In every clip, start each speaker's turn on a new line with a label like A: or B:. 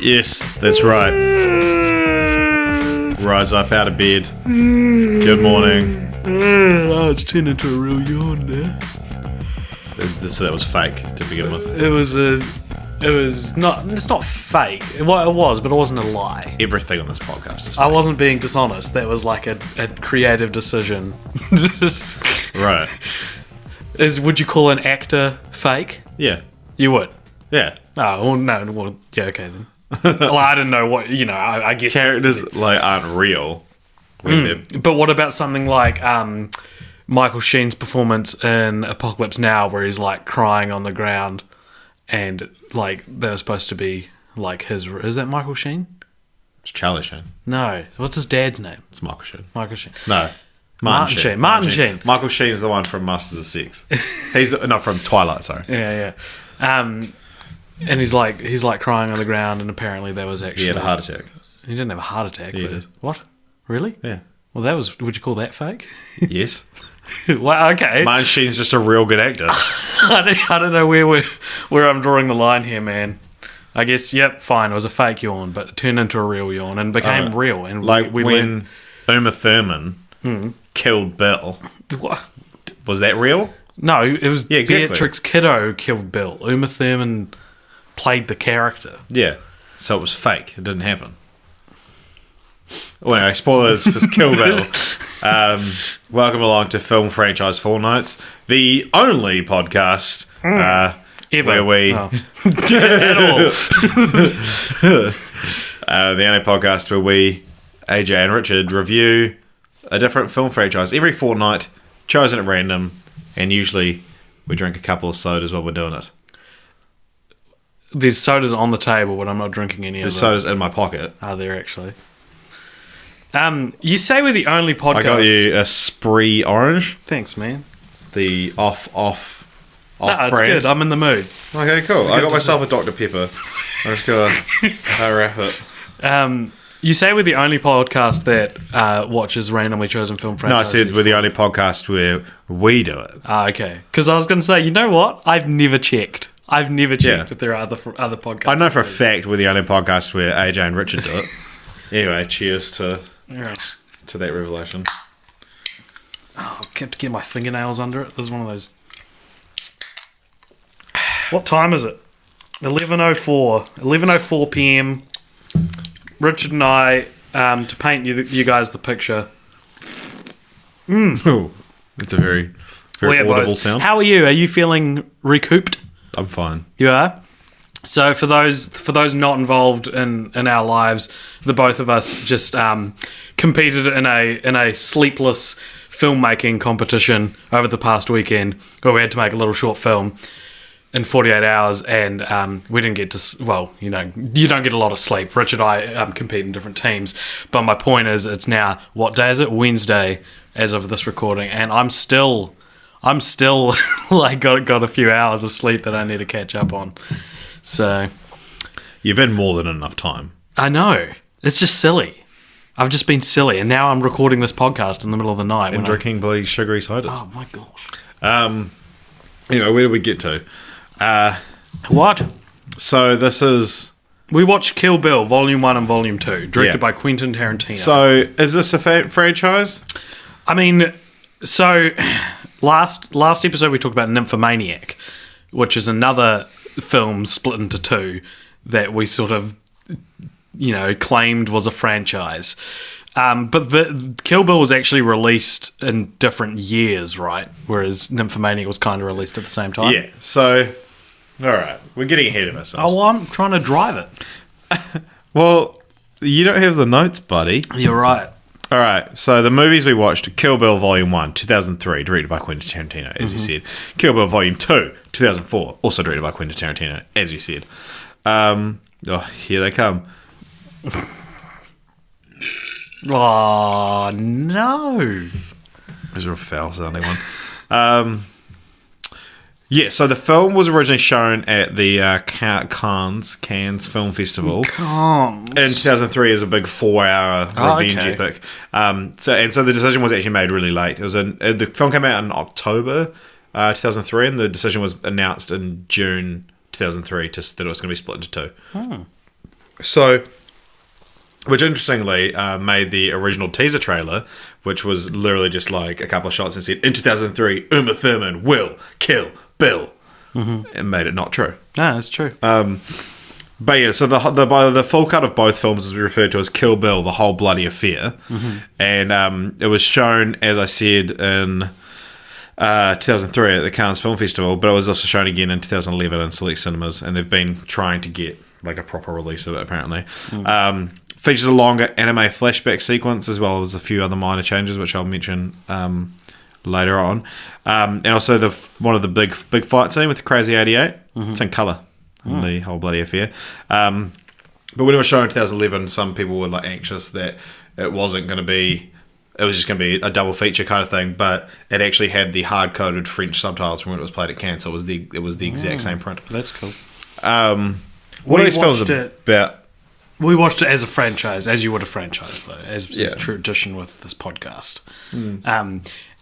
A: Yes, that's right. Rise up out of bed. Good morning.
B: Oh, it's turned into a real yawn now.
A: So that was fake to begin with.
B: It's not fake. Well, it was, but it wasn't a lie.
A: Everything on this podcast is fake.
B: I wasn't being dishonest. That was like a creative decision.
A: Right.
B: Would you call an actor fake?
A: Yeah.
B: You would?
A: Yeah.
B: Oh, well, no. Well, yeah, okay then. Well, I didn't know what, I guess.
A: Characters aren't real.
B: But what about something like Michael Sheen's performance in Apocalypse Now, where he's like crying on the ground, and like they're supposed to be like his. Is that Michael Sheen?
A: It's Charlie Sheen.
B: No. What's his dad's name?
A: It's Michael Sheen.
B: Michael Sheen.
A: No.
B: Martin Sheen.
A: Michael Sheen's the one from Masters of Sex. He's not from Twilight. Sorry.
B: Yeah. And he's like crying on the ground, and apparently there was actually
A: He had a heart attack.
B: He didn't have a heart attack.
A: He did.
B: What? Really?
A: Yeah.
B: Well, that was. Would you call that fake?
A: Yes.
B: Well, okay.
A: Martin Sheen's just a real good actor.
B: I don't know where I'm drawing the line here, man. I guess, yep, fine. It was a fake yawn, but it turned into a real yawn and became real. And
A: like
B: we
A: when Uma Thurman killed Bill.
B: What?
A: Was that real?
B: No, it was
A: exactly.
B: Beatrix Kiddo killed Bill. Uma Thurman played the character.
A: Yeah. So it was fake. It didn't happen. Well, anyway, spoilers for Kill Bill. Welcome along to Film Franchise Fortnights, the only podcast
B: Ever.
A: where we...
B: At all.
A: the only podcast where we, AJ and Richard, review a different film franchise every fortnight, chosen at random, and usually we drink a couple of sodas while we're doing it.
B: There's sodas on the table, but I'm not drinking any of them.
A: There's sodas in my pocket.
B: Are there actually? You say we're the only podcast.
A: I got you a Spree Orange.
B: Thanks, man.
A: The off
B: It's
A: brand.
B: good. I'm in the mood.
A: Okay, cool. I got myself a Dr. Pepper. I'm just gonna wrap it.
B: You say we're the only podcast that watches randomly chosen film
A: No, I
B: franchises.
A: said we're the only podcast where we do it.
B: Okay. Because I was going to say, you know what? I've never checked if there are other podcasts.
A: I know for a fact we're the only podcast where AJ and Richard do it. Anyway, cheers to that revelation.
B: Oh, I have to get my fingernails under it. This is one of those. What time is it? 11:04 p.m. Richard and I, to paint you guys the picture.
A: Ooh, it's a very audible sound.
B: How are you? Are you feeling recouped?
A: I'm fine.
B: You are? So for those not involved in our lives, the both of us just competed in a sleepless filmmaking competition over the past weekend where we had to make a little short film in 48 hours, and we didn't get to, well, you don't get a lot of sleep. Richard and I compete in different teams, but my point is, it's now, what day is it? Wednesday as of this recording, and I'm still like got a few hours of sleep that I need to catch up on. So
A: You've had more than enough time.
B: I know. It's just silly. I've just been silly, and now I'm recording this podcast in the middle of the night.
A: And drinking bloody sugary sodas.
B: Oh my gosh.
A: Anyway, where did we get to?
B: What?
A: So this is...
B: We watched Kill Bill, Volume 1 and Volume 2, directed by Quentin Tarantino.
A: So, is this a franchise?
B: I mean, so last episode we talked about Nymphomaniac, which is another film split into two that we sort of, claimed was a franchise. But the Kill Bill was actually released in different years, right? Whereas Nymphomaniac was kind of released at the same time.
A: Yeah, so... All right, we're getting ahead of ourselves.
B: Oh, well, I'm trying to drive it.
A: Well, you don't have the notes, buddy.
B: You're right.
A: All right, so the movies we watched: Kill Bill Volume 1, 2003, directed by Quentin Tarantino, as you said. Kill Bill Volume 2, 2004, also directed by Quentin Tarantino, as you said. Here they come.
B: Oh, no.
A: Those are a foul sounding one. Yeah, so the film was originally shown at the Cannes Film Festival in 2003 as a big 4-hour revenge epic. So the decision was actually made really late. It was the film came out in October 2003, and the decision was announced in June 2003 that it was going to be split into two. Which interestingly made the original teaser trailer, which was literally just like a couple of shots and said, in 2003, Uma Thurman will kill Bill. Mm-hmm. It made it not true.
B: No, that's true.
A: But yeah, so the full cut of both films is referred to as Kill Bill, The Whole Bloody Affair. Mm-hmm. And it was shown, as I said, in 2003 at the Cannes Film Festival, but it was also shown again in 2011 in select cinemas, and they've been trying to get like a proper release of it, apparently. Features a longer anime flashback sequence, as well as a few other minor changes, which I'll mention later on. And also one of the big fight scene with the Crazy 88. Mm-hmm. It's in colour in The Whole Bloody Affair. But when it was shown in 2011, some people were like anxious that it wasn't going to be... It was just going to be a double feature kind of thing, but it actually had the hard-coded French subtitles from when it was played at Cannes, so it was the exact same print.
B: That's cool.
A: What are these films about?
B: We watched it as a franchise, as you would a franchise, though, as is tradition with this podcast.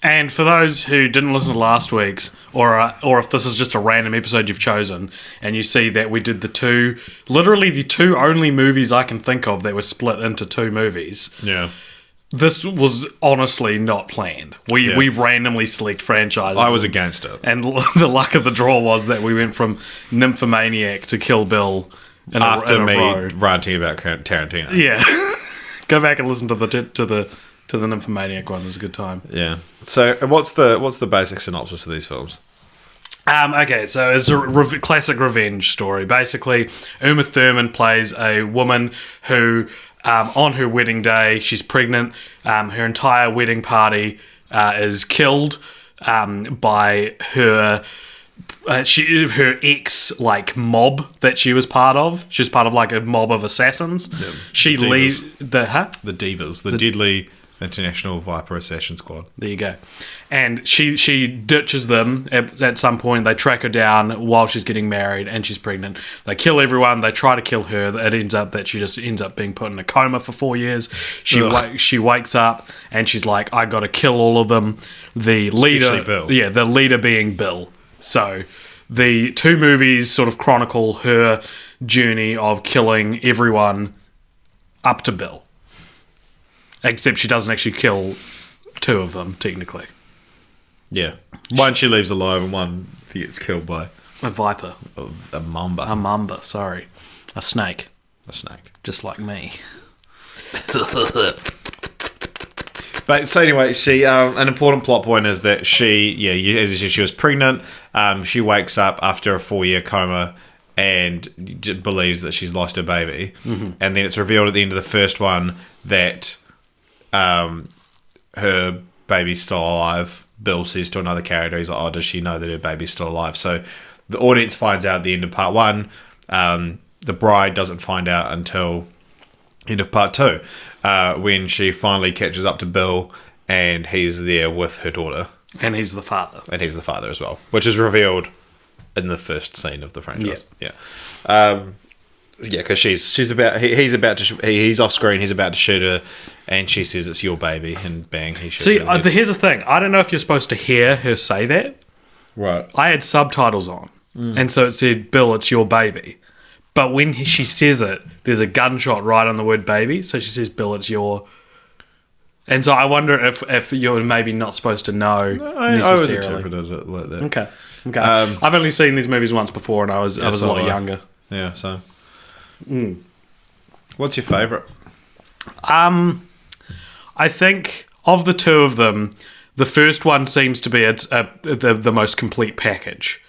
B: And for those who didn't listen to last week's, or if this is just a random episode you've chosen, and you see that we did the two only movies I can think of that were split into two movies.
A: Yeah.
B: This was honestly not planned. We randomly select franchises.
A: I was against it.
B: And the luck of the draw was that we went from Nymphomaniac to Kill Bill in a row.
A: Ranting about Tarantino.
B: Yeah. Go back and listen to the Nymphomaniac one. It was a good time.
A: Yeah. So what's the basic synopsis of these films?
B: Okay, so it's a classic revenge story. Basically, Uma Thurman plays a woman who... on her wedding day, she's pregnant. Her entire wedding party is killed by her ex mob that she was part of. She was part of like a mob of assassins. She leaves the
A: Divas, the Deadly International Viper Assassin Squad.
B: There you go. And she ditches them at some point. They track her down while she's getting married and she's pregnant. They kill everyone. They try to kill her. It ends up that she just ends up being put in a coma for 4 years. She wakes up and she's like, I got to kill all of them. The leader,
A: Bill.
B: Yeah, the leader being Bill. So the two movies sort of chronicle her journey of killing everyone up to Bill. Except she doesn't actually kill two of them, technically.
A: Yeah. One she leaves alive and one gets killed by...
B: A viper.
A: A mamba.
B: A mamba, sorry. A snake.
A: A snake.
B: Just like me.
A: But so anyway, she an important plot point is that she, as you said, she was pregnant. She wakes up after a 4-year coma and believes that she's lost her baby. Mm-hmm. And then it's revealed at the end of the first one that... her baby's still alive. Bill says to another character, he's like, oh, does she know that her baby's still alive? So the audience finds out at the end of part 1. The bride doesn't find out until end of part 2, when she finally catches up to Bill and he's there with her daughter.
B: And he's the father. And
A: he's the father as well, which is revealed in the first scene of the franchise. Yeah. Because he's off screen, he's about to shoot her, and she says it's your baby, and bang, he shoots her.
B: See, here's the thing. I don't know if you're supposed to hear her say that.
A: Right.
B: I had subtitles on, and so it said, Bill, it's your baby. But when she says it, there's a gunshot right on the word baby, so she says, Bill, it's your... And so I wonder if you're maybe not supposed to know necessarily.
A: I always interpreted it like that.
B: Okay. I've only seen these movies once before, and I was a lot younger.
A: Yeah, so... What's your favourite?
B: I think of the two of them, the first one seems to be the most complete package.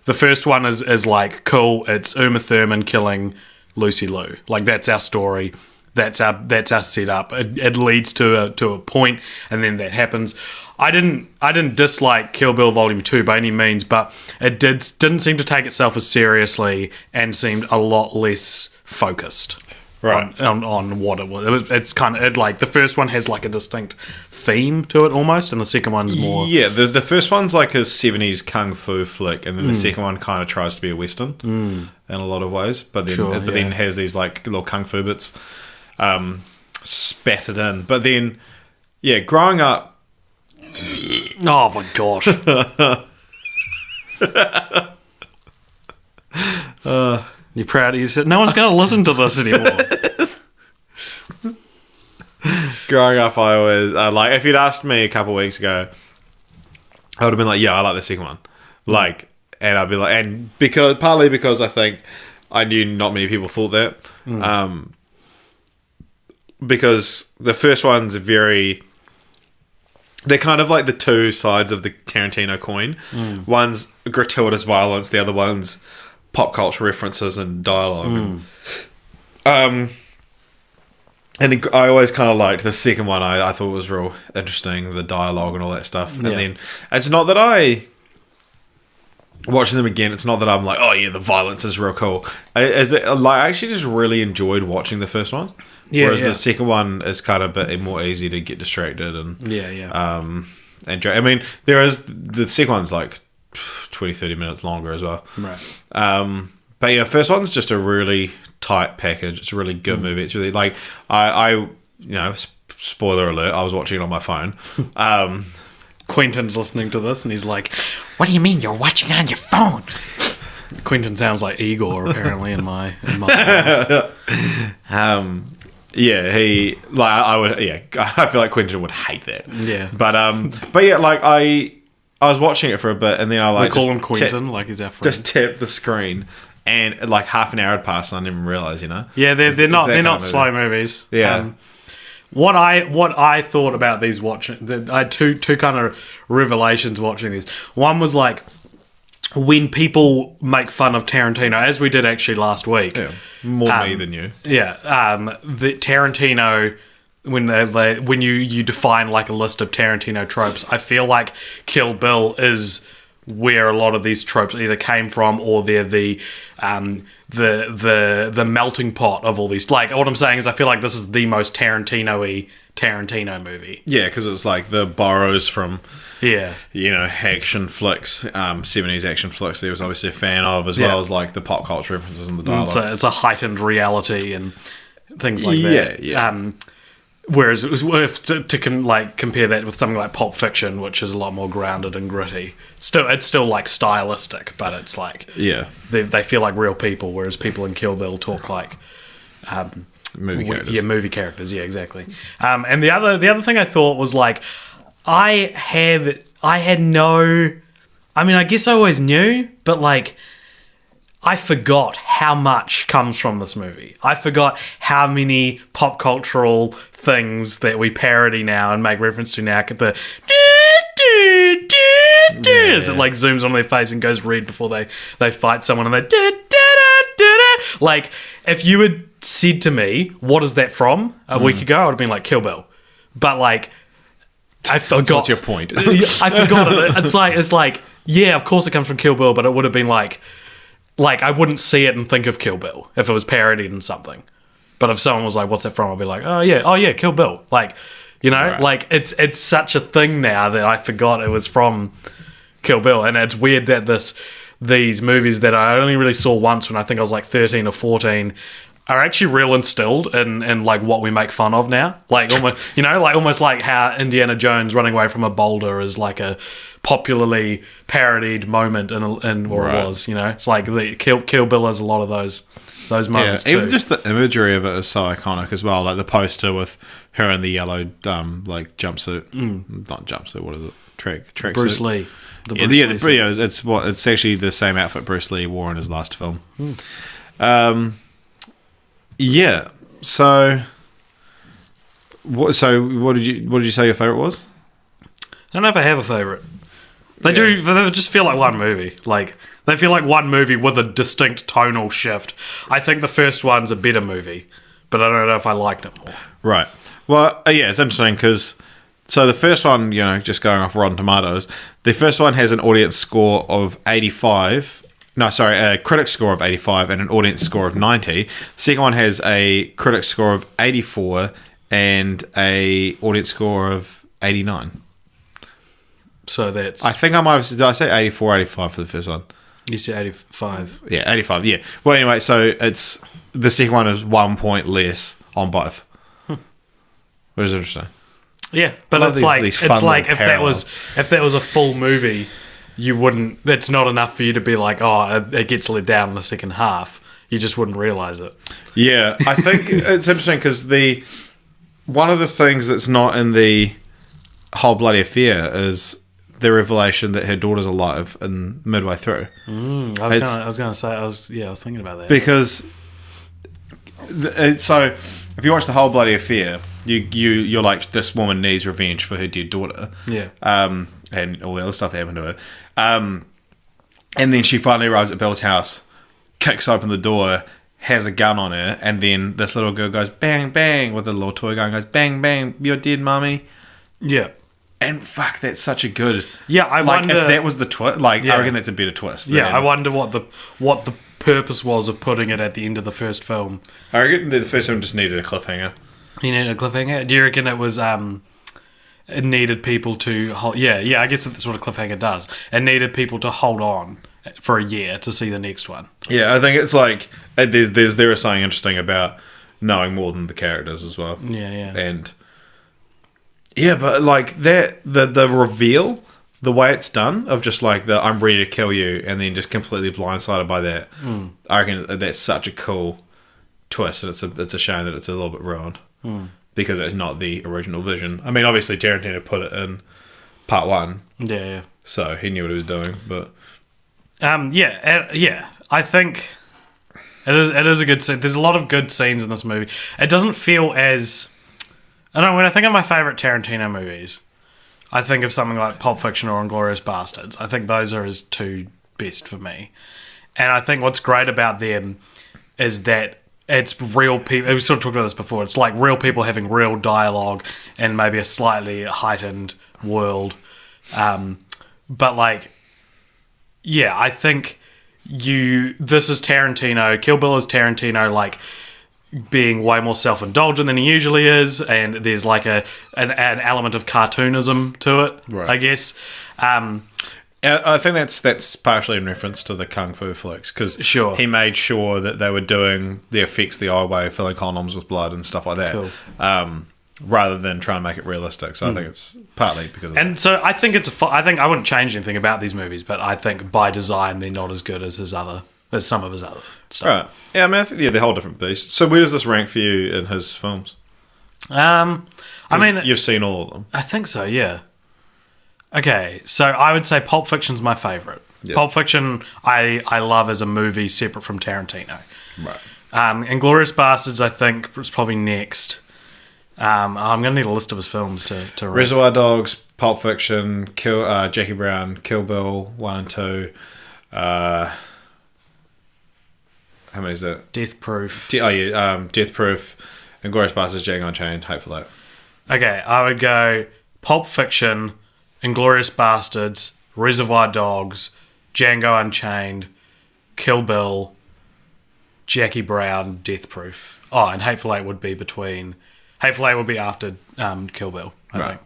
B: The first one is like, cool, it's Uma Thurman killing Lucy Liu. Like, that's our story. That's our setup. It leads to a point, and then that happens. I didn't dislike Kill Bill Volume 2 by any means, but it didn't seem to take itself as seriously and seemed a lot less focused.
A: Right.
B: On what it was. It's kind of like the first one has like a distinct theme to it almost, and the second one's more.
A: Yeah, the first one's like a 70s kung fu flick, and then the second one kind of tries to be a western in a lot of ways, but then has these like little kung fu bits spattered in. But then, yeah, growing up.
B: Oh my gosh. You're proud of you said no one's going to listen to this anymore.
A: Growing up, I always like if you'd asked me a couple of weeks ago, I would have been like, yeah, I like the second one. Like, and I'd be like, and partly because I think I knew not many people thought that. Because the first one's they're kind of like the two sides of the Tarantino coin. One's gratuitous violence, the other one's pop culture references and dialogue. And I always kind of liked the second one. I thought it was real interesting, the dialogue and all that stuff. And then it's not that watching them again, it's not that I'm like, oh yeah, the violence is real cool. I actually just really enjoyed watching the first one. Whereas the second one is kind of a bit more easy to get distracted and enjoy. I mean, the second one's like 20-30 minutes longer as well.
B: Right.
A: But yeah, first one's just a really tight package. It's a really good movie. It's really like I spoiler alert, I was watching it on my phone.
B: Quentin's listening to this and he's like,
C: What do you mean you're watching on your phone?
B: Quentin sounds like Igor apparently in my
A: yeah, he like I feel like Quentin would hate that.
B: Yeah.
A: But yeah, like I was watching it for a bit and then I like
B: we call him Quentin, like he's our friend.
A: Just tapped the screen and like half an hour had passed and I didn't even realise,
B: Yeah, they're not slow movies.
A: Yeah.
B: What I thought about these I had two kind of revelations watching these. One was like when people make fun of Tarantino, as we did actually last week.
A: Yeah, more me than you.
B: Yeah, the Tarantino, when you define like a list of Tarantino tropes, I feel like Kill Bill is where a lot of these tropes either came from or they're the melting pot of all these. Like, what I'm saying is I feel like this is the most Tarantino-y Tarantino movie.
A: Yeah, because it's like the borrows from
B: Yeah.
A: Action flicks, 70s action flicks that he was obviously a fan of, as well as like the pop culture references and the dialogue.
B: It's a heightened reality and things like that.
A: Yeah.
B: Whereas it was worth to compare that with something like Pulp Fiction, which is a lot more grounded and gritty. It's still like stylistic, but it's like they feel like real people, whereas people in Kill Bill talk like
A: movie characters.
B: Yeah, movie characters. Yeah, exactly. And the other thing I thought was like I had no. I mean, I guess I always knew, but like. I forgot how much comes from this movie. I forgot how many pop cultural things that we parody now and make reference to now. The as it like zooms on their face and goes red before they fight someone, and they like if you had said to me, "What is that from?" a week ago, I would have been like Kill Bill, but like I forgot.
A: What's your point?
B: I forgot it. It's like yeah, of course it comes from Kill Bill, but it would have been like I wouldn't see it and think of Kill Bill if it was parodied in something. But if someone was like, what's that from? I'll be like, oh yeah, Kill Bill. Like, right. Like it's such a thing now that I forgot it was from Kill Bill. And it's weird that these movies that I only really saw once when I think I was like 13 or 14 are actually real instilled in like what we make fun of now. Like almost, almost like how Indiana Jones running away from a boulder is like a popularly parodied moment it was, It's like the Kill Bill has a lot of those moments too.
A: Even just the imagery of it is so iconic as well. Like the poster with her in the yellow like jumpsuit, not jumpsuit. What is it? Track
B: Bruce
A: suit.
B: Lee.
A: It's actually the same outfit Bruce Lee wore in his last film. Yeah. So what did you say your favorite was?
B: I don't know if I have a favorite. They just feel like one movie. Like they feel like one movie with a distinct tonal shift. I think the first one's a better movie, but I don't know if I liked it more. Right.
A: Well, yeah, it's interesting because the first one, just going off Rotten Tomatoes, the first one has an audience score of 85. No, sorry, a critic score of 85 and an audience score of 90. The second one has a critic score of 84 and a audience score of 89.
B: So that's...
A: I think I might have... Did I say 84 or 85 for the first one?
B: You said 85.
A: Yeah, 85, yeah. Well, anyway, so it's... The second one is 1 point less on both. Which is interesting.
B: Yeah, but it's like if that was a full movie, you wouldn't... It's not enough for you to be like, oh, it gets let down in the second half. You just wouldn't realise it.
A: Yeah, I think it's interesting because one of the things that's not in the whole bloody affair is the revelation that her daughter's alive in midway through.
B: I was going to say, I was thinking about that.
A: Because so if you watch the whole bloody affair, you're like, this woman needs revenge for her dead daughter.
B: Yeah.
A: And all the other stuff that happened to her. And then she finally arrives at Bill's house, kicks open the door, has a gun on her, and then this little girl goes bang bang with a little toy gun, goes bang bang, you're dead, mummy.
B: Yeah.
A: And fuck, that's such a good.
B: Yeah, I wonder
A: if that was the twist. I reckon that's a better twist.
B: Yeah, I wonder what the purpose was of putting it at the end of the first film.
A: I reckon the first film just needed a cliffhanger.
B: You needed a cliffhanger? Do you reckon it was it needed people to hold? Yeah, I guess that's what a cliffhanger does. It needed people to hold on for a year to see the next one.
A: Yeah, I think it's like there is something interesting about knowing more than the characters as well.
B: Yeah.
A: And yeah, but like that the reveal, the way it's done of just like the I'm ready to kill you and then just completely blindsided by that. I reckon that's such a cool twist, and it's a shame that it's a little bit ruined because it's not the original vision. I mean, obviously Tarantino put it in part one.
B: Yeah.
A: So he knew what he was doing, but
B: I think it is a good scene. There's a lot of good scenes in this movie. It doesn't feel as, I don't know, when I think of my favourite Tarantino movies, I think of something like Pulp Fiction or Inglourious Bastards. I think those are his two best for me. And I think what's great about them is that it's real people. We sort of talked about this before. It's like real people having real dialogue and maybe a slightly heightened world. But like, yeah, I think this is Tarantino. Kill Bill is Tarantino, like being way more self-indulgent than he usually is, and there's like an element of cartoonism to it,
A: right.
B: I guess.
A: I think that's partially in reference to the Kung Fu flicks, because he made sure that they were doing the effects the old way, filling condoms with blood and stuff like that, rather than trying to make it realistic. So I think it's partly because of that. And
B: so I think I think I wouldn't change anything about these movies, but I think by design they're not as good as some of his other stuff.
A: Right. Yeah, I mean, I think they're a whole different beast. So where does this rank for you in his films?
B: I mean,
A: you've seen all of them.
B: I think so, yeah. Okay, so I would say Pulp Fiction's my favourite. Yep. Pulp Fiction I love as a movie separate from Tarantino.
A: Right.
B: Inglourious Bastards, I think, is probably next. I'm going to need a list of his films to rank.
A: Reservoir Dogs, Pulp Fiction, Jackie Brown, Kill Bill 1 and 2. How many is that?
B: Death Proof.
A: Death Proof, Inglourious Basterds, Django Unchained, Hateful Eight.
B: Okay, I would go Pulp Fiction, Inglourious Bastards, Reservoir Dogs, Django Unchained, Kill Bill, Jackie Brown, Death Proof. Oh, and Hateful Eight would be after Kill Bill, I think.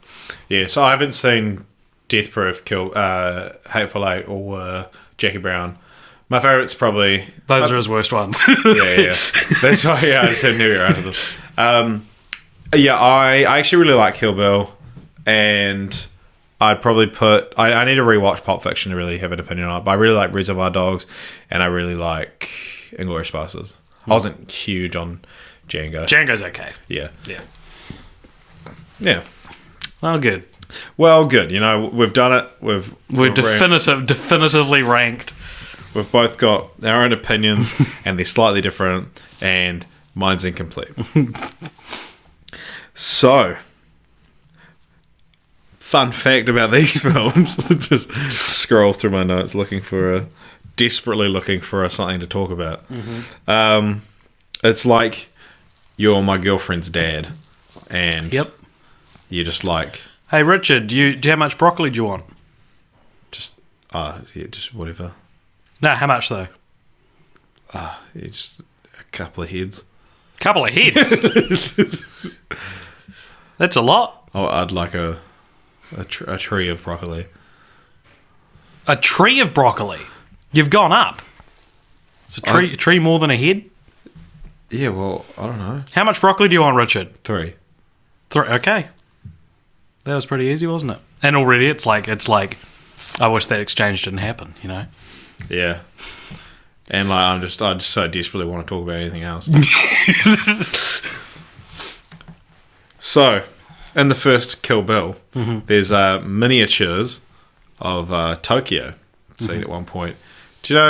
A: Yeah, so I haven't seen Death Proof, Hateful Eight, or Jackie Brown. My favourite's probably...
B: Those are his worst ones.
A: yeah. That's why, I just had never around to them. I actually really like Kill Bill, and I'd probably put... I need to rewatch Pulp Fiction to really have an opinion on it, but I really like Reservoir Dogs, and I really like Inglourious Basterds. I wasn't huge on Django.
B: Django's okay.
A: Yeah. Well, good. You know, we've done it. We've
B: definitively ranked.
A: We've both got our own opinions, and they're slightly different, and mine's incomplete. So, fun fact about these films. Just scroll through my notes desperately looking for something to talk about. Mm-hmm. It's like you're my girlfriend's dad, and you're just like,
B: hey Richard, do you how much broccoli do you want?
A: Just whatever.
B: No, how much though?
A: Just a couple of heads.
B: Couple of heads? That's a lot.
A: Oh, I'd like a tree of broccoli.
B: A tree of broccoli? You've gone up. It's a tree more than a head?
A: Yeah, well, I don't know.
B: How much broccoli do you want, Richard?
A: 3.
B: Okay. That was pretty easy, wasn't it? And already it's like I wish that exchange didn't happen, you know?
A: Yeah. And like I just so desperately want to talk about anything else. So, in the first Kill Bill, there's miniatures of Tokyo seen at one point. Do you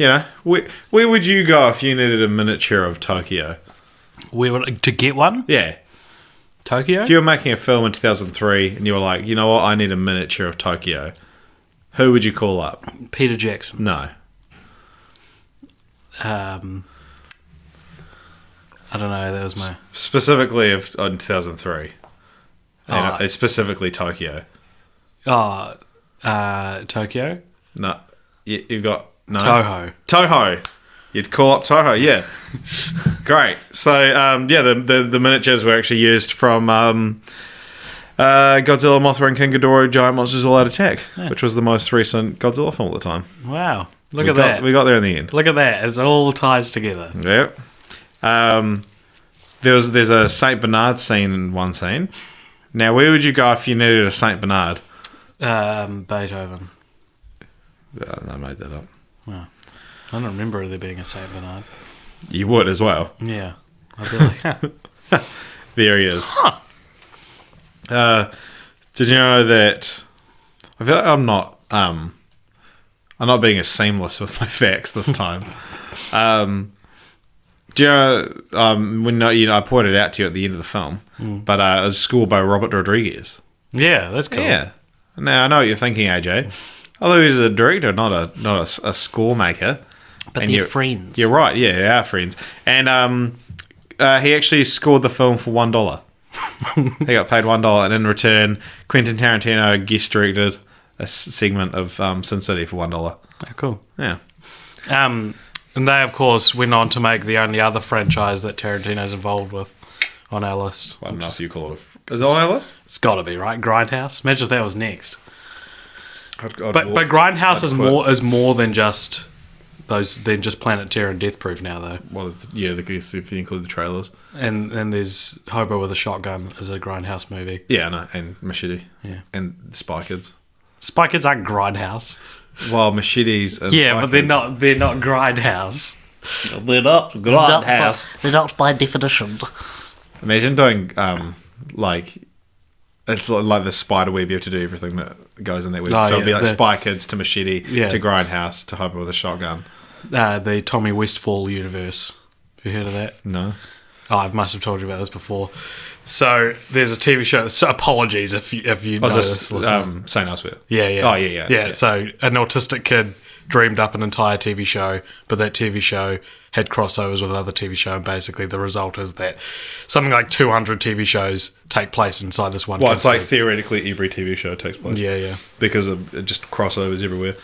A: know? Where would you go if you needed a miniature of Tokyo?
B: To get one?
A: Yeah.
B: Tokyo?
A: If you were making a film in 2003 and you were like, you know what, I need a miniature of Tokyo, who would you call up?
B: Peter Jackson.
A: No.
B: I don't know. That was my
A: Specifically in 2003. And specifically Tokyo.
B: Tokyo.
A: No. You've got... No.
B: Toho.
A: You'd call up Toho, yeah. Great. So, the miniatures were actually used from Godzilla, Mothra, and King Ghidorah, Giant Monsters All Out Attack, which was the most recent Godzilla film at the time.
B: Wow. Look at that.
A: We got there in the end.
B: Look at that. It all ties together.
A: Yep. There's a Saint Bernard scene in one scene. Now, where would you go if you needed a Saint Bernard?
B: Beethoven.
A: I made that up.
B: Wow. I don't remember there being a Saint Bernard.
A: You would as well.
B: Yeah. I'd be like,
A: There he is. Did you know that... I feel like I'm not being as seamless with my facts this time. Do you know, I pointed out to you at the end of the film, but it was scored by Robert Rodriguez.
B: yeah, that's cool.
A: Yeah. Now, I know what you're thinking, AJ. Although he's a director, not a score maker.
C: But
A: And
C: they're
A: you're-
C: friends.
A: You're right, yeah, they are friends. And he actually scored the film for $1. He got paid $1, and in return, Quentin Tarantino guest directed a segment of Sin City for $1.
B: Oh, cool.
A: Yeah.
B: And they, of course, went on to make the only other franchise that Tarantino's involved with on our list.
A: I don't know if you call it. Is it on our list?
B: It's got to be, right? Grindhouse. Imagine if that was next.
A: But
B: But Grindhouse is more than just Planet Terror and Death Proof now, though.
A: Well, the guess if you include the trailers.
B: And there's Hobo with a Shotgun as a Grindhouse movie.
A: Yeah, no, and Machete.
B: Yeah.
A: And Spy Kids.
B: Spy Kids aren't Grindhouse.
A: Well, Machetes and
B: Yeah,
A: Spy
B: but they're
A: Kids.
B: they're not Grindhouse.
A: They're not
C: They're not by definition.
A: Imagine doing it's like the spider web. You have to do everything that goes in that web.
B: Oh,
A: So it'd be
B: yeah,
A: like
B: the-
A: Spy Kids to Machete
B: Yeah.
A: to Grindhouse to Hobo with a Shotgun.
B: The Tommy Westfall universe. Have you heard of that?
A: No.
B: Oh, I must have told you about this before. So there's a TV show. So apologies if you know
A: Was
B: this.
A: this
B: listener.
A: St. Elsewhere?
B: Yeah.
A: Oh, yeah.
B: So an autistic kid dreamed up an entire TV show, but that TV show had crossovers with another TV show, and basically the result is that something like 200 TV shows take place inside this one.
A: Well,
B: kid's
A: it's like
B: head.
A: theoretically every TV show takes place.
B: Yeah.
A: Because of just crossovers everywhere.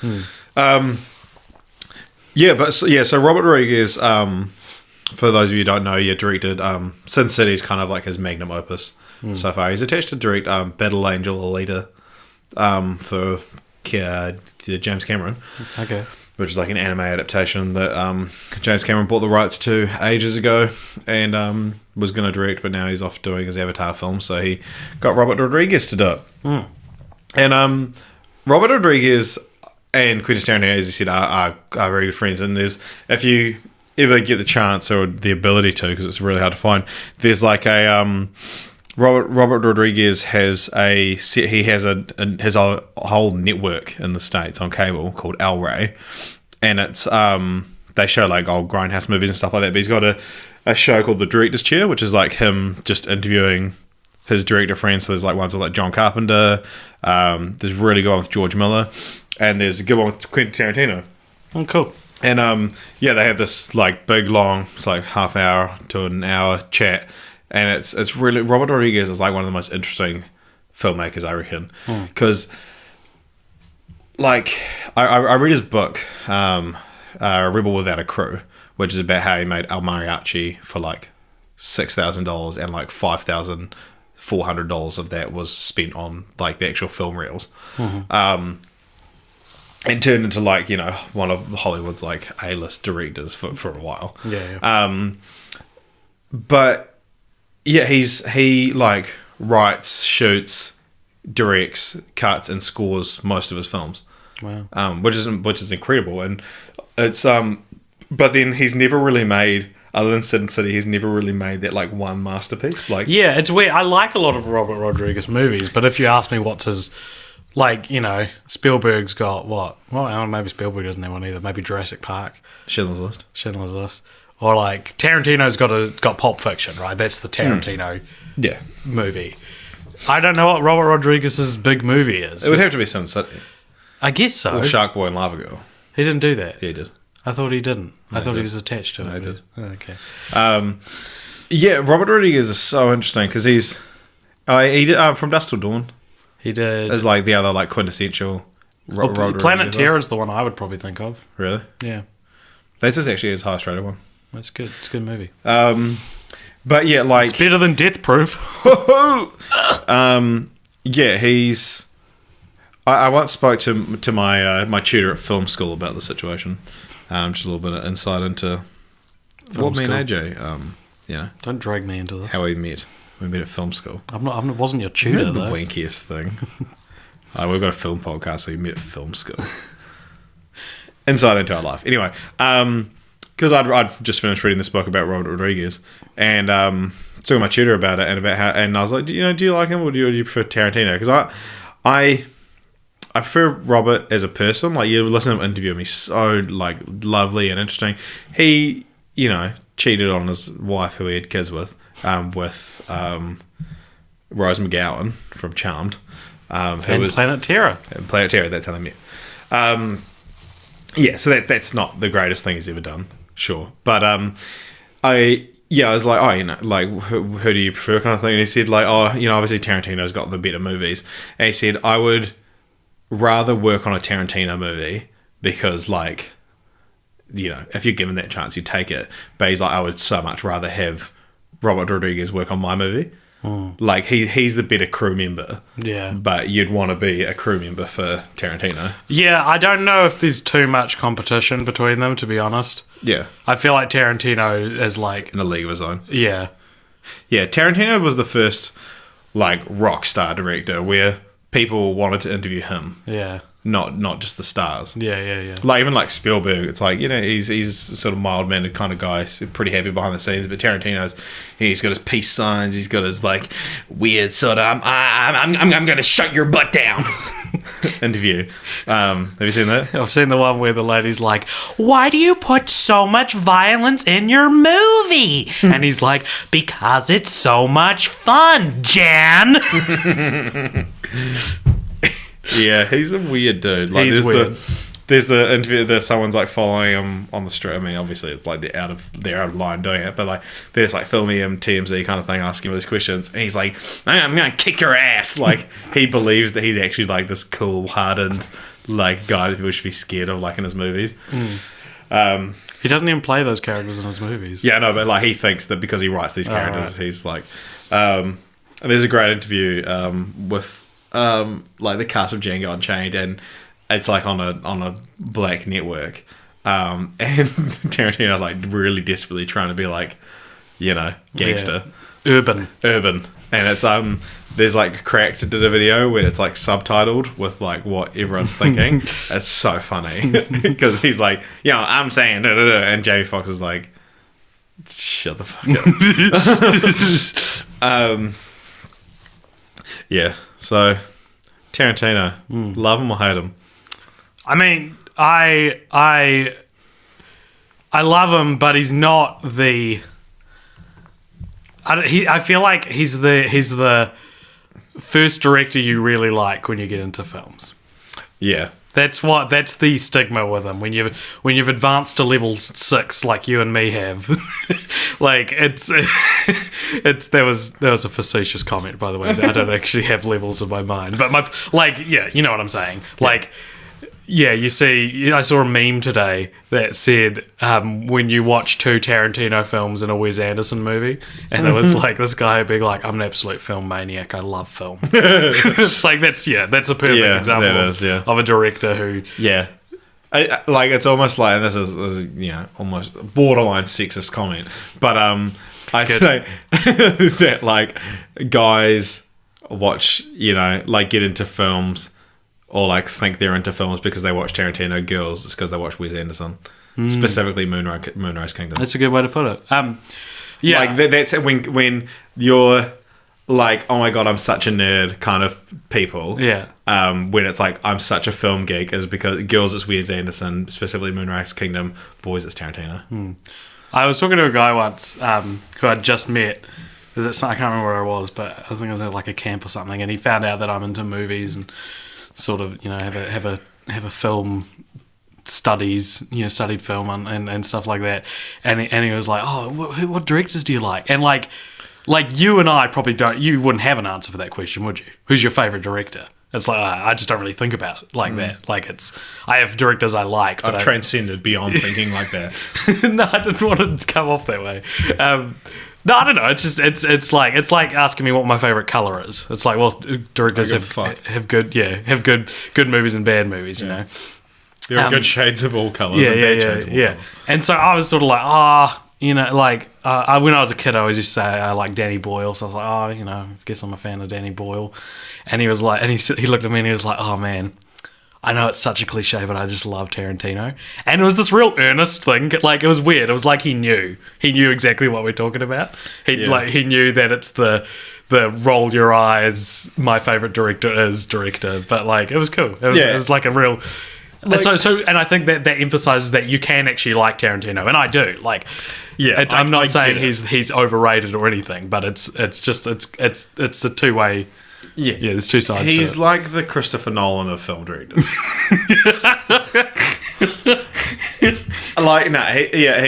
A: So Robert Rodriguez, for those of you who don't know, directed Sin City's kind of like his magnum opus so far. He's attached to direct Battle Angel Alita for James Cameron,
B: Okay.
A: which is like an anime adaptation that James Cameron bought the rights to ages ago and was going to direct, but now he's off doing his Avatar film, so he got Robert Rodriguez to do it. And Robert Rodriguez and Quentin Tarantino, as you said, are very good friends. And if you ever get the chance or the ability to, because it's really hard to find, there's like a Robert Rodriguez has a whole network in the States on cable called El Rey, and it's they show like old Grindhouse movies and stuff like that. But he's got a show called The Director's Chair, which is like him just interviewing his director friends. So there's like ones with like John Carpenter. There's a really good one with George Miller, and there's a good one with Quentin Tarantino.
B: Oh, cool.
A: And they have this like big long, it's like half hour to an hour chat, and it's really, Robert Rodriguez is like one of the most interesting filmmakers, I reckon, because like I read his book, Rebel Without a Crew, which is about how he made El Mariachi for like $6,000 and like $5,400 of that was spent on like the actual film reels. And turned into like, you know, one of Hollywood's like A-list directors for a while.
B: Yeah.
A: But yeah, he like writes, shoots, directs, cuts, and scores most of his films.
B: Wow.
A: Which is incredible. And It's but then he's never really made, other than Sin City, he's never really made that like one masterpiece. Like,
B: yeah, it's weird. I like a lot of Robert Rodriguez movies, but if you ask me what's his, like, you know, Spielberg's got what? Well, maybe Spielberg doesn't have one either. Maybe Jurassic Park,
A: Schindler's List.
B: Or like Tarantino's got Pulp Fiction, right? That's the Tarantino
A: Yeah,
B: movie. I don't know what Robert Rodriguez's big movie is.
A: it would have to be Sin City
B: I guess so.
A: or Shark Boy and Lava Girl.
B: He didn't do that.
A: Yeah, he did.
B: I thought he didn't. I thought
A: he
B: he
A: did.
B: was attached to it.
A: No, he did.
B: Oh, okay.
A: Yeah, Robert Rodriguez is so interesting because he did From Dusk Till Dawn.
B: He did.
A: Is like the other like quintessential.
B: Planet
A: Rodriguez
B: Terror is the one I would probably think of.
A: Really?
B: Yeah,
A: That's just actually his highest rated one.
B: that's good. It's a good movie.
A: But yeah, like
B: It's better than Death Proof.
A: yeah, he's. I once spoke to my my tutor at film school about the situation. Just a little bit of insight into what me and AJ, you know,
B: Don't drag me into this.
A: how we met. We met at film school.
B: I wasn't your
A: Isn't
B: tutor
A: that the
B: though.
A: wankiest thing? We've got a film podcast, so we met at film school. Insight into our life. Anyway, because I'd just finished reading this book about Robert Rodriguez, and talking to my tutor about it, and about how, and I was like, do you like him, or do you prefer Tarantino? Because I prefer Robert as a person. Like, you listen to him interview him, he's so like lovely and interesting. He, you know, cheated on his wife who he had kids with Rose McGowan from Charmed.
B: And Planet Terror.
A: Planet Terror, that's how they met. Yeah, so that's not the greatest thing he's ever done, sure. But I was like, oh, you know, like, who do you prefer, kind of thing. And he said, like, oh, you know, obviously Tarantino's got the better movies. And he said, I would rather work on a Tarantino movie because, like, you know, if you're given that chance, you take it. But he's like, I would so much rather have Robert Rodriguez work on my movie. Like, he's the better crew member.
B: Yeah.
A: But you'd want to be a crew member for Tarantino.
B: Yeah, I don't know if there's too much competition between them, to be honest.
A: Yeah.
B: I feel like Tarantino is like...
A: In a league of his own.
B: Yeah.
A: Yeah, Tarantino was the first, like, rock star director where people wanted to interview him.
B: Yeah.
A: Not just the stars.
B: Yeah.
A: Like, even like Spielberg, it's like, you know, he's sort of mild-mannered kind of guy. He's pretty happy behind the scenes. But Tarantino's, he's got his peace signs. He's got his like weird sort of I'm going to shut your butt down interview. Have you seen that?
B: I've seen the one where the lady's like, why do you put so much violence in your movie? And he's like, because it's so much fun, Jan.
A: Yeah, he's a weird dude. Like,
B: He's weird.
A: There's the interview that someone's like following him on the street. I mean, obviously it's like they're out of line doing it, but like they're just like filming him, TMZ kind of thing, asking him these questions, and he's like, "I'm gonna kick your ass!" Like, he believes that he's actually like this cool, hardened like guy that people should be scared of, like in his movies.
B: He doesn't even play those characters in his movies.
A: Yeah, no, but like he thinks that because he writes these characters, he's like. And there's a great interview with. Like the cast of Django Unchained, and it's like on a black network, and Tarantino like really desperately trying to be like, you know, gangster,
B: Urban,
A: and it's there's like Cracked did a video where it's like subtitled with like what everyone's thinking. It's so funny because he's like, you know, I'm saying da, da, da, and Jamie Foxx is like, shut the fuck up. Yeah. So, Tarantino, love him or hate him?
B: I mean, I love him, but he's not the. I feel like he's the first director you really like when you get into films.
A: Yeah.
B: That's the stigma with him. When you've advanced to level 6 like you and me have, like it's there was a facetious comment, by the way. I don't actually have levels in my mind, but you know what I'm saying. Like, yeah, you see, I saw a meme today that said when you watch 2 Tarantino films and a Wes Anderson movie, and it was like this guy being like, I'm an absolute film maniac, I love film. It's like, that's a perfect example of a director who...
A: Yeah. Like, it's almost like, and this is, you know, almost borderline sexist comment, but I'd say that, like, guys watch, you know, like, get into films or like think they're into films because they watch Tarantino. Girls, it's because they watch Wes Anderson, specifically Moonrise Kingdom.
B: That's a good way to put it. Yeah,
A: like that's when you're like, oh my god, I'm such a nerd kind of people.
B: Yeah.
A: When it's like, I'm such a film geek, is because girls it's Wes Anderson, specifically Moonrise Kingdom. Boys it's Tarantino.
B: I was talking to a guy once who I'd just met. I can't remember where I was, but I think I was at like a camp or something, and he found out that I'm into movies and sort of, have a film studies, studied film and stuff like that. And he was like, oh, what directors do you like? And like you and I probably you wouldn't have an answer for that question, would you? Who's your favourite director? It's like, I just don't really think about it like that. Like I have directors I like. But
A: I've transcended beyond thinking like that.
B: No, I didn't want it to come off that way. No, I don't know. It's just it's like asking me what my favorite color is. It's like, well, directors have good movies and bad movies, you know.
A: There are good shades of all colors and bad shades of all colors.
B: And so I was sort of like, when I was a kid, I always used to say I like Danny Boyle. So I was like, I guess I'm a fan of Danny Boyle. And he was like, and he looked at me and he was like, oh man, I know it's such a cliche, but I just love Tarantino. And it was this real earnest thing. Like, it was weird. It was like he knew exactly what we're talking about. He knew that it's the roll your eyes, my favorite director is director. But like, it was cool. It was like a real. Like, so, and I think that emphasizes that you can actually like Tarantino, and I do. Like, I'm not saying he's overrated or anything, but it's a two-way. Yeah, there's two sides.
A: He's
B: to it.
A: like the Christopher Nolan of film directors.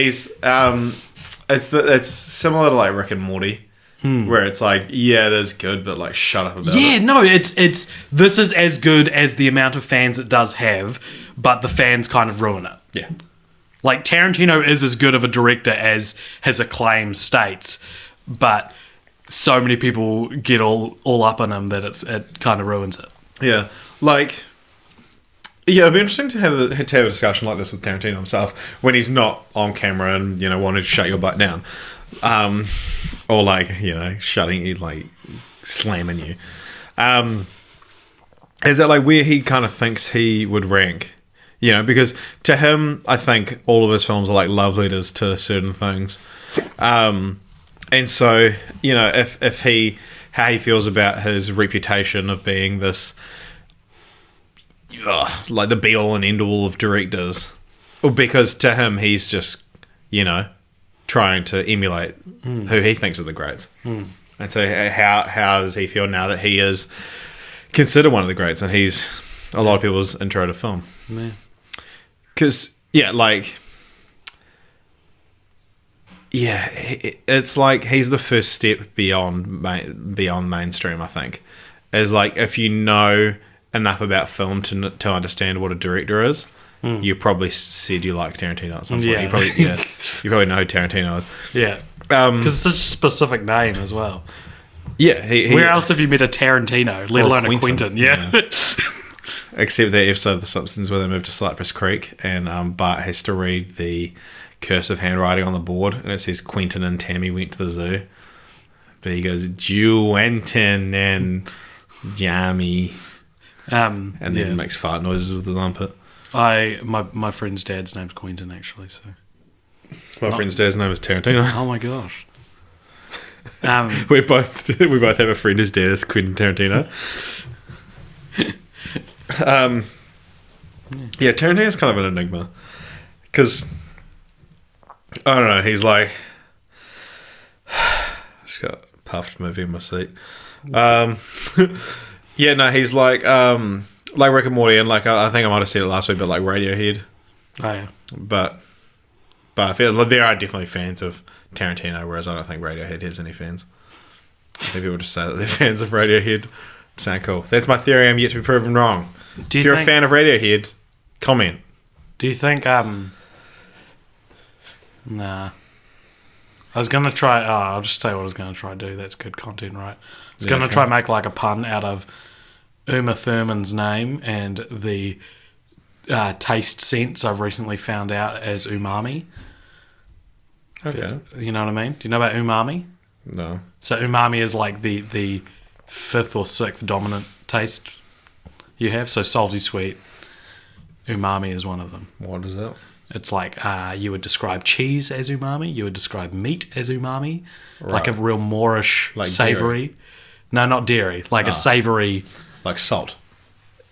A: He's it's similar to like Rick and Morty, where it's like, it is good, but like, shut up about it.
B: Yeah, no, it's this is as good as the amount of fans it does have, but the fans kind of ruin it.
A: Yeah,
B: like Tarantino is as good of a director as his acclaim states, but so many people get all up on him that it kind of ruins it.
A: Yeah, like, it'd be interesting to have a discussion like this with Tarantino himself when he's not on camera and wanting to shut your butt down, or like shutting you, like slamming you. Is that like where he kind of thinks he would rank? Because to him, I think all of his films are like love letters to certain things. And so, if how he feels about his reputation of being this, like the be-all and end-all of directors, or because to him, he's just, trying to emulate who he thinks are the greats. And so how does he feel now that he is considered one of the greats and he's a lot of people's intro to film? Because, it's like he's the first step beyond mainstream, I think. Is like, if you know enough about film to understand what a director is, you probably said you like Tarantino at some point. You probably know who Tarantino is. Yeah.
B: Because it's such a specific name as well.
A: Yeah.
B: Where else have you met a Tarantino, let alone a Quentin? Yeah.
A: Except that episode of The Simpsons where they moved to Cypress Creek and Bart has to read the cursive handwriting on the board, and it says Quentin and Tammy went to the zoo, but he goes Juentin and Jammy, and then makes fart noises with his armpit.
B: My friend's dad's name's Quentin, actually. So
A: my friend's dad's name is Tarantino.
B: Oh my gosh.
A: we both have a friend whose dad is Quentin Tarantino. Tarantino's kind of an enigma because I don't know. He's like, just got a puffed movie in my seat. He's like Rick and Morty, and like I think I might have said it last week, but like Radiohead.
B: Oh yeah.
A: But I feel like there are definitely fans of Tarantino, whereas I don't think Radiohead has any fans. I think people just say that they're fans of Radiohead. Sound cool. That's my theory. I'm yet to be proven wrong. If you're a fan of Radiohead, comment.
B: Do you think? Nah. I was gonna try. I'll just tell you what I was gonna try to do. That's good content, right? I was gonna try and make like a pun out of Uma Thurman's name and the taste sense I've recently found out as umami.
A: Okay.
B: You know what I mean? Do you know about umami?
A: No.
B: So umami is like the fifth or sixth dominant taste You have? So salty, sweet. Umami is one of them.
A: What is that?
B: It's like you would describe cheese as umami. You would describe meat as umami.
A: Right.
B: Like a real Moorish,
A: Like
B: savoury. No, not dairy. Like a savoury.
A: Like salt.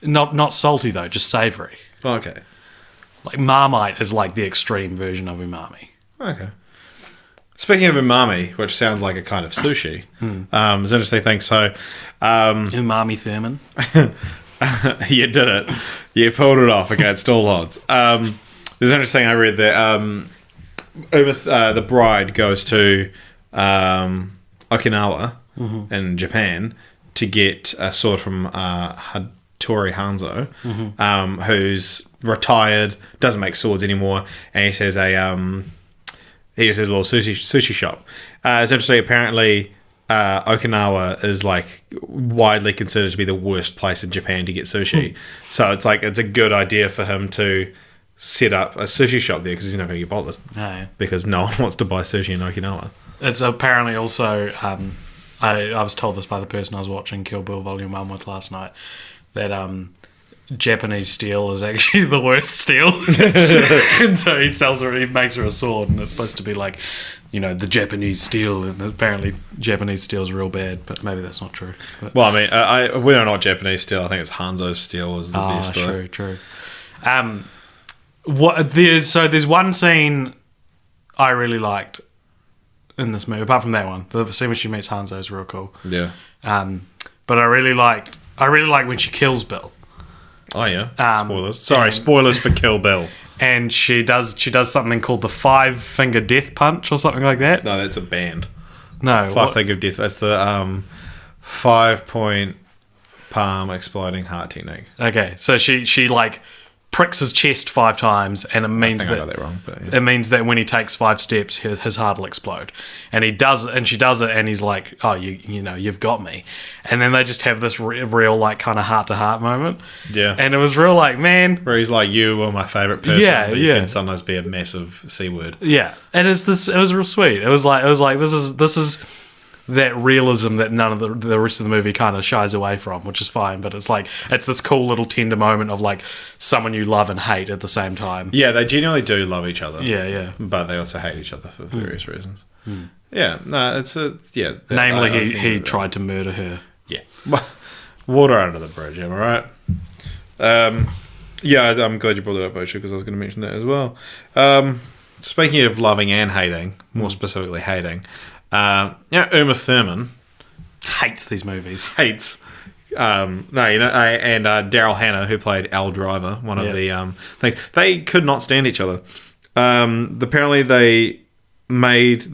B: Not salty, though. Just savoury.
A: Okay.
B: Like Marmite is like the extreme version of umami.
A: Okay. Speaking of umami, which sounds like a kind of sushi, it's an interesting thing. So,
B: Umami Thurman.
A: you did it. You pulled it off against all odds. There's an interesting thing I read that the bride goes to Okinawa in Japan to get a sword from Hattori Hanzo, who's retired, doesn't make swords anymore, and he says he just has a little sushi shop. It's interesting. Apparently, Okinawa is like widely considered to be the worst place in Japan to get sushi. So it's a good idea for him to set up a sushi shop there because he's not going to get bothered.
B: Yeah.
A: Because no one wants to buy sushi in Okinawa.
B: It's apparently also, I was told this by the person I was watching Kill Bill Volume 1 with last night, that Japanese steel is actually the worst steel. And so he makes her a sword, and it's supposed to be like, the Japanese steel, and apparently Japanese steel is real bad, but maybe that's not true. But,
A: Well, I mean, whether or not Japanese steel, I think it's Hanzo steel is the best.
B: True. There's one scene I really liked in this movie, apart from that one. The scene when she meets Hanzo is real cool.
A: Yeah.
B: But I really like when she kills Bill.
A: Oh yeah. Spoilers. Sorry, spoilers for Kill Bill.
B: And she does something called the 5-finger death punch or something like that.
A: No, that's a band.
B: No,
A: 5-finger death. That's the 5-point palm exploding heart technique.
B: Okay, so she like pricks his chest 5 times, and it means
A: I
B: that
A: got that wrong, but yeah.
B: it means that when he takes 5 steps, his heart will explode. And he does it, and she does it, and he's like, "Oh, you've got me." And then they just have this real like kind of heart to heart moment.
A: Yeah.
B: And it was real like, man,
A: Where he's like, you were my favourite person, but you can sometimes be a massive C word.
B: yeah. And it was real sweet. It was like this is that realism that none of the rest of the movie kind of shies away from, which is fine. But it's like, it's this cool little tender moment of like someone you love and hate at the same time.
A: Yeah, they genuinely do love each other.
B: Yeah.
A: But they also hate each other for various reasons. Yeah, no, yeah.
B: Namely, he tried to murder her.
A: Yeah. Water under the bridge, am I right? Yeah, I'm glad you brought it up, actually, because I was going to mention that as well. Speaking of loving and hating, more specifically hating, Uma Thurman
B: Hates these movies.
A: hates. And Daryl Hannah, who played Al Driver, one of the things, they could not stand each other. Apparently, they made an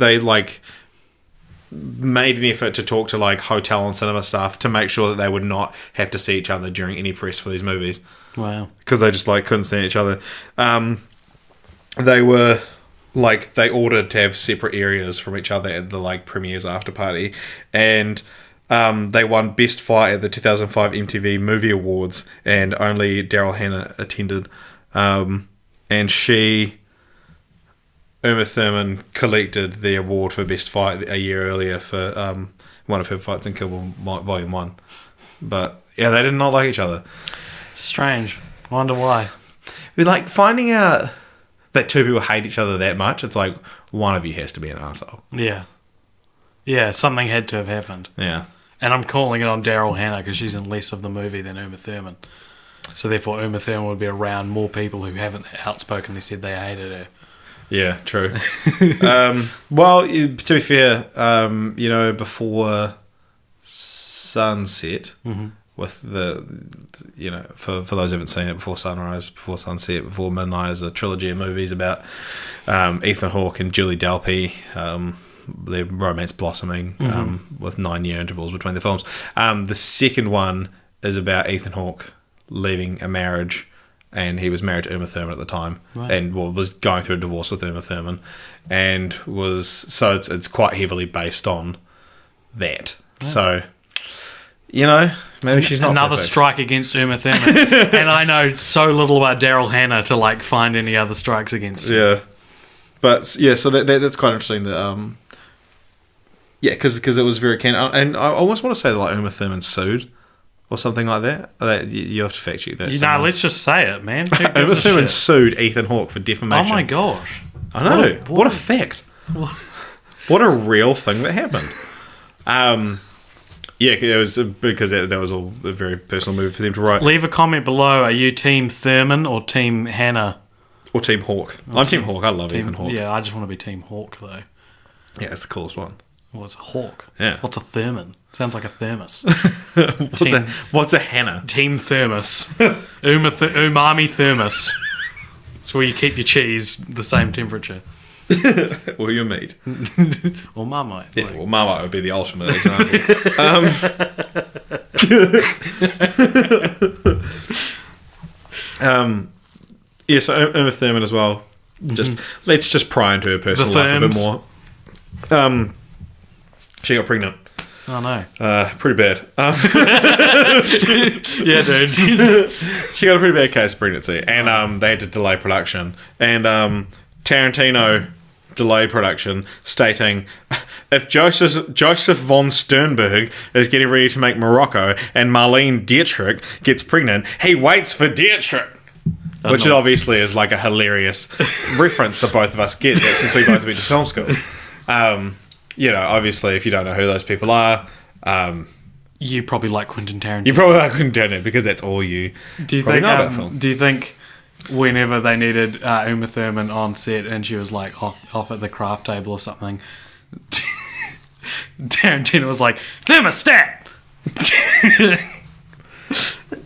A: effort to talk to like hotel and cinema staff to make sure that they would not have to see each other during any press for these movies.
B: Wow.
A: Because they just like couldn't stand each other. They were like, they ordered to have separate areas from each other at the like premieres after party, and they won Best Fight at the 2005 MTV Movie Awards, and only Daryl Hannah attended. And Uma Thurman collected the award for Best Fight a year earlier for one of her fights in Kill Bill Volume 1. But yeah, they did not like each other.
B: Strange. Wonder why.
A: We're like finding out that two people hate each other that much. It's like one of you has to be an asshole.
B: Yeah. Yeah, something had to have happened.
A: Yeah.
B: And I'm calling it on Daryl Hannah because she's in less of the movie than Uma Thurman. So therefore Uma Thurman would be around more people who haven't outspokenly said they hated her.
A: Yeah, true. Well, to be fair, before sunset, with the, for those who haven't seen it, before sunrise, before sunset, before midnight, is a trilogy of movies about Ethan Hawke and Julie Delpy, their romance blossoming with 9-year intervals between the films. The second one is about Ethan Hawke leaving a marriage, and he was married to Uma Thurman at the time, and was going through a divorce with Uma Thurman, and it's quite heavily based on that. So, maybe she's not
B: another
A: perfect.
B: strike against Uma Thurman. And I know so little about Daryl Hannah to like find any other strikes against her.
A: Yeah, but yeah, so that's quite interesting. That because it was very canon, and I almost want to say that like Uma Thurman sued or something like that. You have to fact check that.
B: Let's just say it, man.
A: Uma Thurman sued Ethan Hawke for defamation.
B: Oh my gosh.
A: I know. What a fact. What a real thing that happened. Yeah, it was because that was all a very personal move for them to write.
B: Leave a comment below. Are you Team Thurman or Team Hannah?
A: Or Team Hawke. I'm Team Hawke. I love Ethan Hawke.
B: Yeah, I just want to be Team Hawke, though.
A: Yeah, it's the coolest one.
B: What's a Hawke?
A: Yeah.
B: What's a Thurman? Sounds like a thermos.
A: What's a Hannah?
B: Team Thermos. Umami Thermos. It's where you keep your cheese the same temperature.
A: Or your meat.
B: Or Marmite.
A: Yeah, well, Marmite would be the ultimate example. Yeah, so Uma Thurman as well. Let's just pry into her personal life a bit more. She got pregnant.
B: Oh no.
A: Pretty bad.
B: Yeah, dude.
A: She got a pretty bad case of pregnancy, and they had to delay production. And Tarantino delayed production, stating, if Joseph von Sternberg is getting ready to make Morocco and Marlene Dietrich gets pregnant, he waits for Dietrich. Which obviously is like a hilarious reference that both of us get since we both went to film school. Obviously, if you don't know who those people are,
B: you probably like Quentin Tarantino.
A: You probably like Quentin Tarantino because that's all you probably know about film.
B: Do you think whenever they needed Uma Thurman on set and she was like off at the craft table or something, Tarantino was like, thermostat!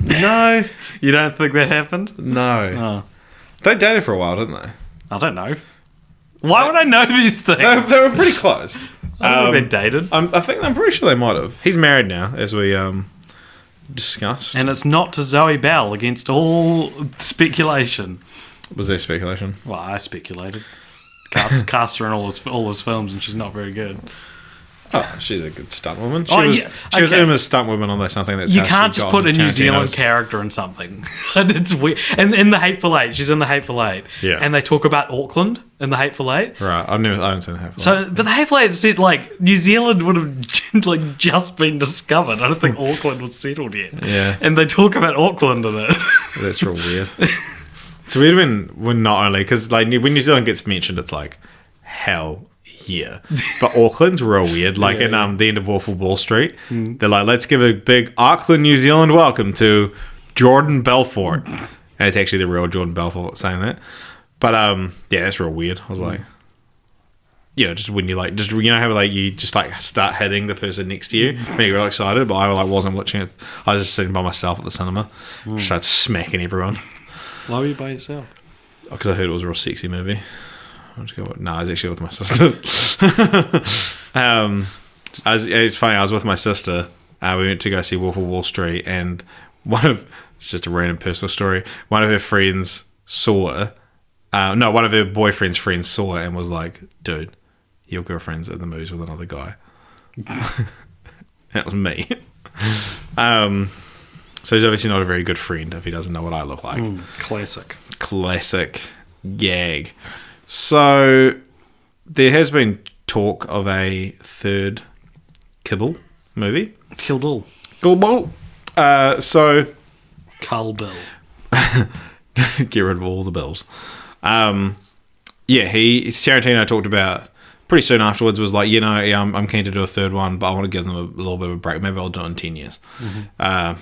A: No.
B: You don't think that happened?
A: No. Oh. They dated for a while, didn't they?
B: I don't know. Why would I know these things?
A: They were pretty close.
B: I don't think they dated.
A: I'm pretty sure they might have. He's married now, as we discussed.
B: And it's not to Zoe Bell, against all speculation.
A: Was there speculation?
B: Well, I speculated. Cast her in all his films, and she's not very good.
A: Oh, she's a good stunt woman. She was Uma's stunt woman on something that's.
B: You can't just put a New Zealand character in something. It's weird. And in The Hateful Eight, she's in The Hateful Eight.
A: Yeah.
B: And they talk about Auckland in The Hateful Eight.
A: Right. I haven't seen The Hateful Eight.
B: So, but The Hateful Eight said New Zealand would have just been discovered. I don't think Auckland was settled yet.
A: Yeah.
B: And they talk about Auckland in it.
A: That's real weird. It's weird when not only because when New Zealand gets mentioned, it's like hell. Yeah, but Auckland's real weird. Like in the end of Wolf of Wall Street, they're like, let's give a big Auckland, New Zealand welcome to Jordan Belfort, and it's actually the real Jordan Belfort saying that. But that's real weird. I was like, just when you how you just start hitting the person next to you, when you're real excited. But I wasn't watching it. I was just sitting by myself at the cinema, started smacking everyone.
B: Why were you by yourself?
A: Because I heard it was a real sexy movie. I was actually with my sister. It's funny, I was with my sister. We went to go see Wolf of Wall Street, and it's just a random personal story. One of her friends saw one of her boyfriend's friends saw it and was like, dude, your girlfriend's at the movies with another guy. That was me. So he's obviously not a very good friend if he doesn't know what I look like. Classic gag. So there has been talk of a third Kibble movie.
B: Kill Bill.
A: Cull
B: Bill.
A: Get rid of all the bills. Tarantino talked about pretty soon afterwards was like, I'm keen to do a third one, but I want to give them a little bit of a break. Maybe I'll do it in 10 years. 10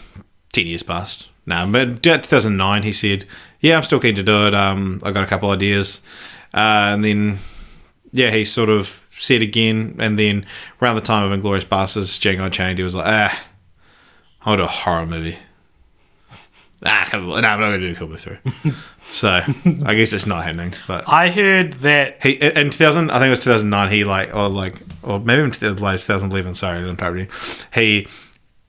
A: years passed. But 2009 he said, I'm still keen to do it. I got a couple ideas. And then, he sort of said again, and then around the time of Inglourious Basterds, Django Unchained, he was like, I'll do a horror movie. I'm not going to do Kill Bill 3. So, I guess it's not happening. But
B: I heard that...
A: He in 2000, I think it was 2009, he or maybe in 2011, sorry, interrupting. He,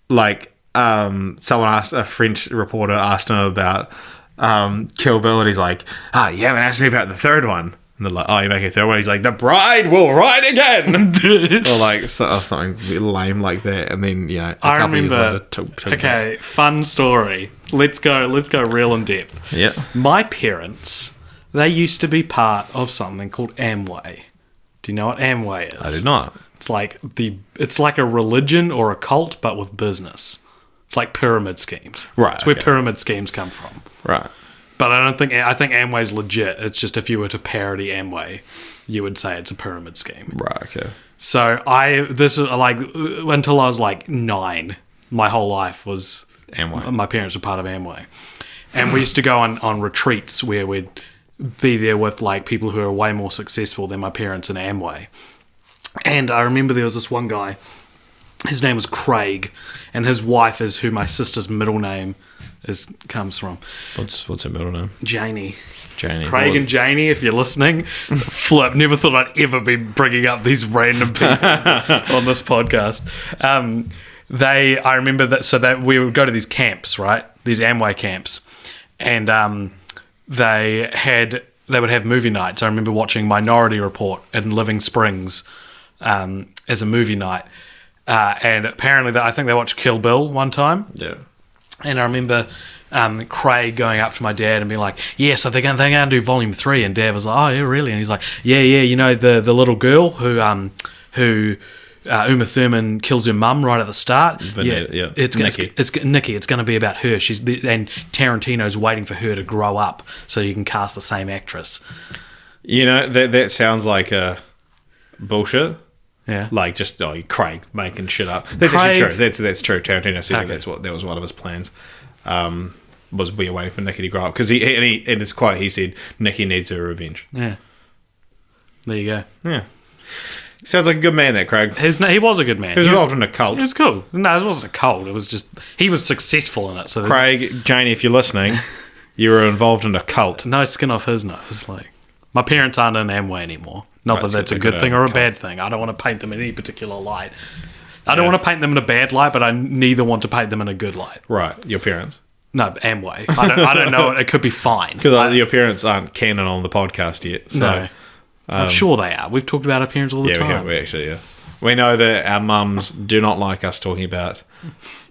A: someone asked, a French reporter asked him about... Kill Bill, and he's like, you haven't asked me about the third one. And they're like, you're making a third one? He's like, the bride will ride again. Or something lame like that. And then, a couple years later,
B: okay, fun story. Let's go real in depth.
A: Yeah.
B: My parents, they used to be part of something called Amway. Do you know what Amway is?
A: I do not.
B: It's like a religion or a cult, but with business. It's like pyramid schemes.
A: Right,
B: It's where
A: okay.
B: pyramid schemes come from.
A: Right.
B: But I think Amway's legit. It's just if you were to parody Amway, you would say it's a pyramid scheme.
A: Right, okay.
B: So this is like until I was like 9, my whole life was
A: Amway.
B: My parents were part of Amway, and we used to go on retreats where we'd be there with like people who are way more successful than my parents in Amway. And I remember there was this one guy. His name was Craig, and his wife is who my sister's middle name comes from.
A: What's her middle name?
B: Janie.
A: Janie.
B: Craig and Janie, if you're listening, flip. Never thought I'd ever be bringing up these random people on this podcast. I remember that we would go to these camps, right? These Amway camps, and they would have movie nights. I remember watching Minority Report in Living Springs as a movie night, and apparently I think they watched Kill Bill one time.
A: Yeah.
B: And I remember Craig going up to my dad and being like, "Yeah, so they're going to do Volume 3." And Dad was like, "Oh, yeah, really?" And he's like, "Yeah, you know the little girl who Uma Thurman kills her mum right at the start.
A: Yeah.
B: It's
A: Nikki.
B: It's Nikki. It's going to be about her. And Tarantino's waiting for her to grow up so you can cast the same actress."
A: You know, that sounds like bullshit.
B: Yeah,
A: Like just Craig making shit up. That's
B: Craig-
A: actually true. That's true. Tarantino said
B: Okay.
A: that was one of his plans. Was we were waiting for Nikki to grow up because in his quote he said Nikki needs her revenge.
B: yeah. There you go.
A: Yeah, sounds like a good man. That Craig.
B: He was a good man.
A: He was involved in a cult.
B: It was cool. No, it wasn't a cult. It was just he was successful in it. So
A: Craig, Janie, if you're listening, you were involved in a cult.
B: no skin off his nose. Like my parents aren't in Amway anymore. Not that
A: Right, so
B: that's a
A: they're
B: good
A: good
B: thing
A: at
B: or a
A: cult.
B: bad thing. I don't want to paint them in any particular light. I don't want to paint them in a bad light, but I neither want to paint them in a good light.
A: Right, your parents.
B: No, Amway. I don't know. It could be fine.
A: Because your parents aren't canon on the podcast yet. So,
B: No, I'm sure they are. We've talked about our parents all the
A: yeah,
B: time.
A: we actually, yeah. We know that our mums do not like us talking about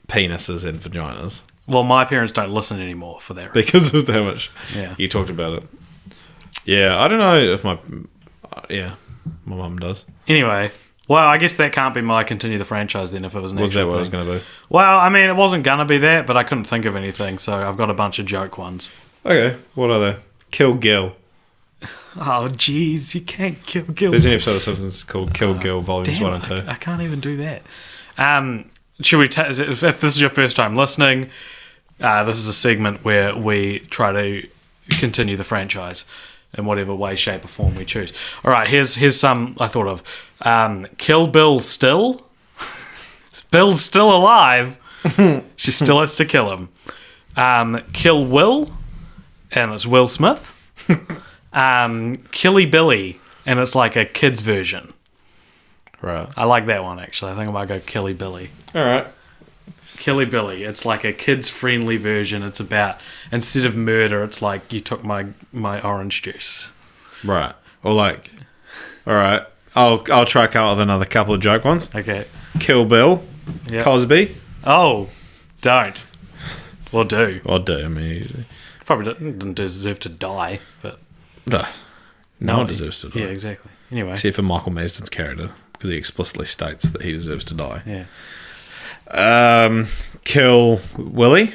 A: penises and vaginas
B: Well, my parents don't listen anymore for that reason.
A: because of how much
B: Yeah.
A: you talked about it. Yeah, I don't know if my mum does.
B: Anyway, well, I guess that can't be my continue the franchise then if it was an
A: Was that
B: actual
A: what it was
B: thing.
A: going to be?
B: Well, I mean, it wasn't going to be that, but I couldn't think of anything, so I've got a bunch of joke ones.
A: Okay, what are they? Kill Gil.
B: Oh, jeez, you can't kill Gil.
A: There's an episode of Simpsons called Kill Gil Volumes 1 and 2.
B: I can't even do that. Should we? If this is your first time listening, this is a segment where we try to continue the franchise in whatever way, shape, or form we choose. All right, here's some I thought of. Kill Bill still. Bill's still alive. She still has to kill him. Kill Will, and it's Will Smith. Killy Billy, and it's like a kid's version.
A: Right.
B: I like that one, actually. I think I might go Killy Billy.
A: All right.
B: Killy Billy. It's like a kids-friendly version. It's about, instead of murder, it's like you took my orange juice.
A: Right. Or like, all right. I'll try out with another couple of joke ones.
B: Okay.
A: Kill Bill.
B: Yep.
A: Cosby.
B: Oh, don't. Well, do.
A: I'll do. I mean, easy.
B: Probably didn't deserve to die, but...
A: No one deserves to die.
B: Yeah, exactly. Anyway.
A: Except for Michael Marsden's character, because he explicitly states that he deserves to die.
B: Yeah.
A: Kill Willie.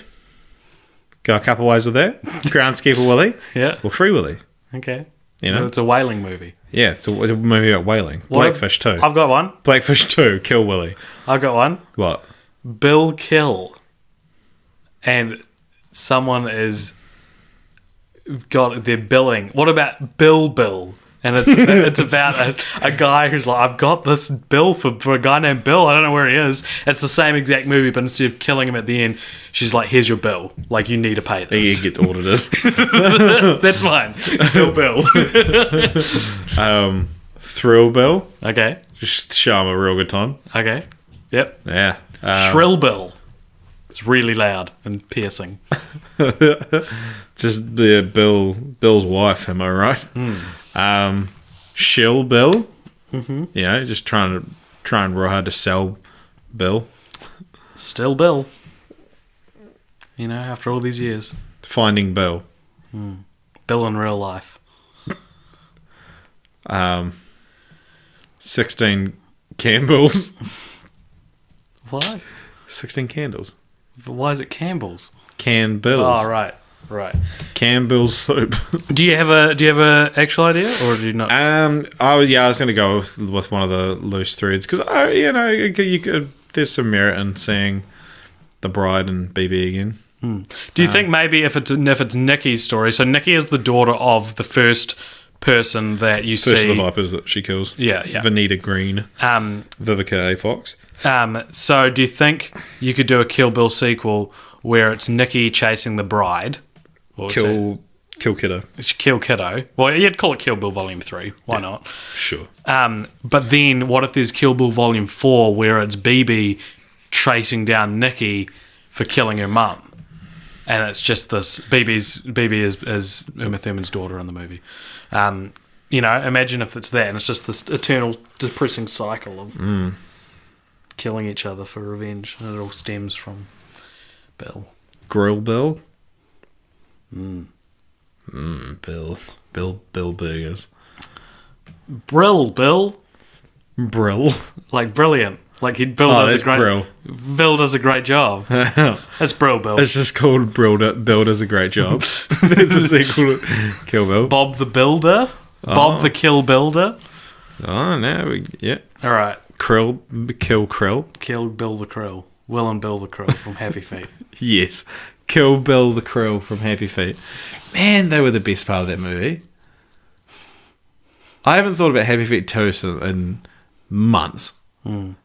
A: Go a couple ways with that. Groundskeeper Willie.
B: Yeah.
A: Or Free Willie.
B: Okay.
A: You know?
B: It's a whaling movie.
A: Yeah, it's a movie about whaling.
B: What-
A: Blackfish 2.
B: I've got one.
A: Blackfish 2, Kill Willie.
B: I've got one.
A: What?
B: Bill Kill. And someone is got their billing. What about Bill? And it's about a guy who's like, I've got this bill for a guy named Bill. I don't know where he is. It's the same exact movie, but instead of killing him at the end, she's like, here's your bill. Like, you need to pay
A: He
B: this.
A: gets audited.
B: That's mine. Bill.
A: Thrill Bill.
B: Okay.
A: Just show him a real good time.
B: Okay. Yep.
A: Yeah.
B: Shrill Bill. It's really loud and piercing.
A: Just the Bill's wife, am I right? Shill Bill. Mm-hmm. You know, just trying real hard to sell Bill.
B: Still Bill. You know, after all these years.
A: Finding Bill.
B: Bill in real life.
A: 16 candles.
B: What?
A: 16 candles.
B: But why is it Campbell's?
A: Campbell's.
B: Oh, right.
A: Campbell's soup.
B: Do you have a actual idea, or do you not?
A: I was going to go with one of the loose threads because there's some merit in seeing the bride and BB again.
B: Do you think maybe if it's Nikki's story? So Nikki is the daughter of the first person that you see.
A: First of the vipers that she kills.
B: Yeah.
A: Vanita Green. Vivica A. Fox.
B: So do you think you could do a Kill Bill sequel where it's Nikki chasing the bride?
A: Kill Kiddo.
B: Kill Kiddo. Well, you'd call it Kill Bill Volume 3. Why not?
A: Sure.
B: But then what if there's Kill Bill Volume 4 where it's BB chasing down Nikki for killing her mum? And it's just this BB is Uma Thurman's daughter in the movie. Imagine if it's that, and it's just this eternal depressing cycle of killing each other for revenge, and it all stems from Bill.
A: Grill Bill. Bill burgers.
B: Brill Bill.
A: Brill.
B: Like brilliant. Like Bill does a great job. That's Brill Bill.
A: It's just called Bill does a great job. There's a sequel to Kill Bill.
B: Bob the Builder. Bob the Kill Builder.
A: Oh, no. Yeah.
B: All right.
A: Kill Krill.
B: Kill Bill the Krill. Will and Bill the Krill from Happy Feet.
A: Yes. Kill Bill the Krill from Happy Feet. Man, they were the best part of that movie. I haven't thought about Happy Feet 2 in months.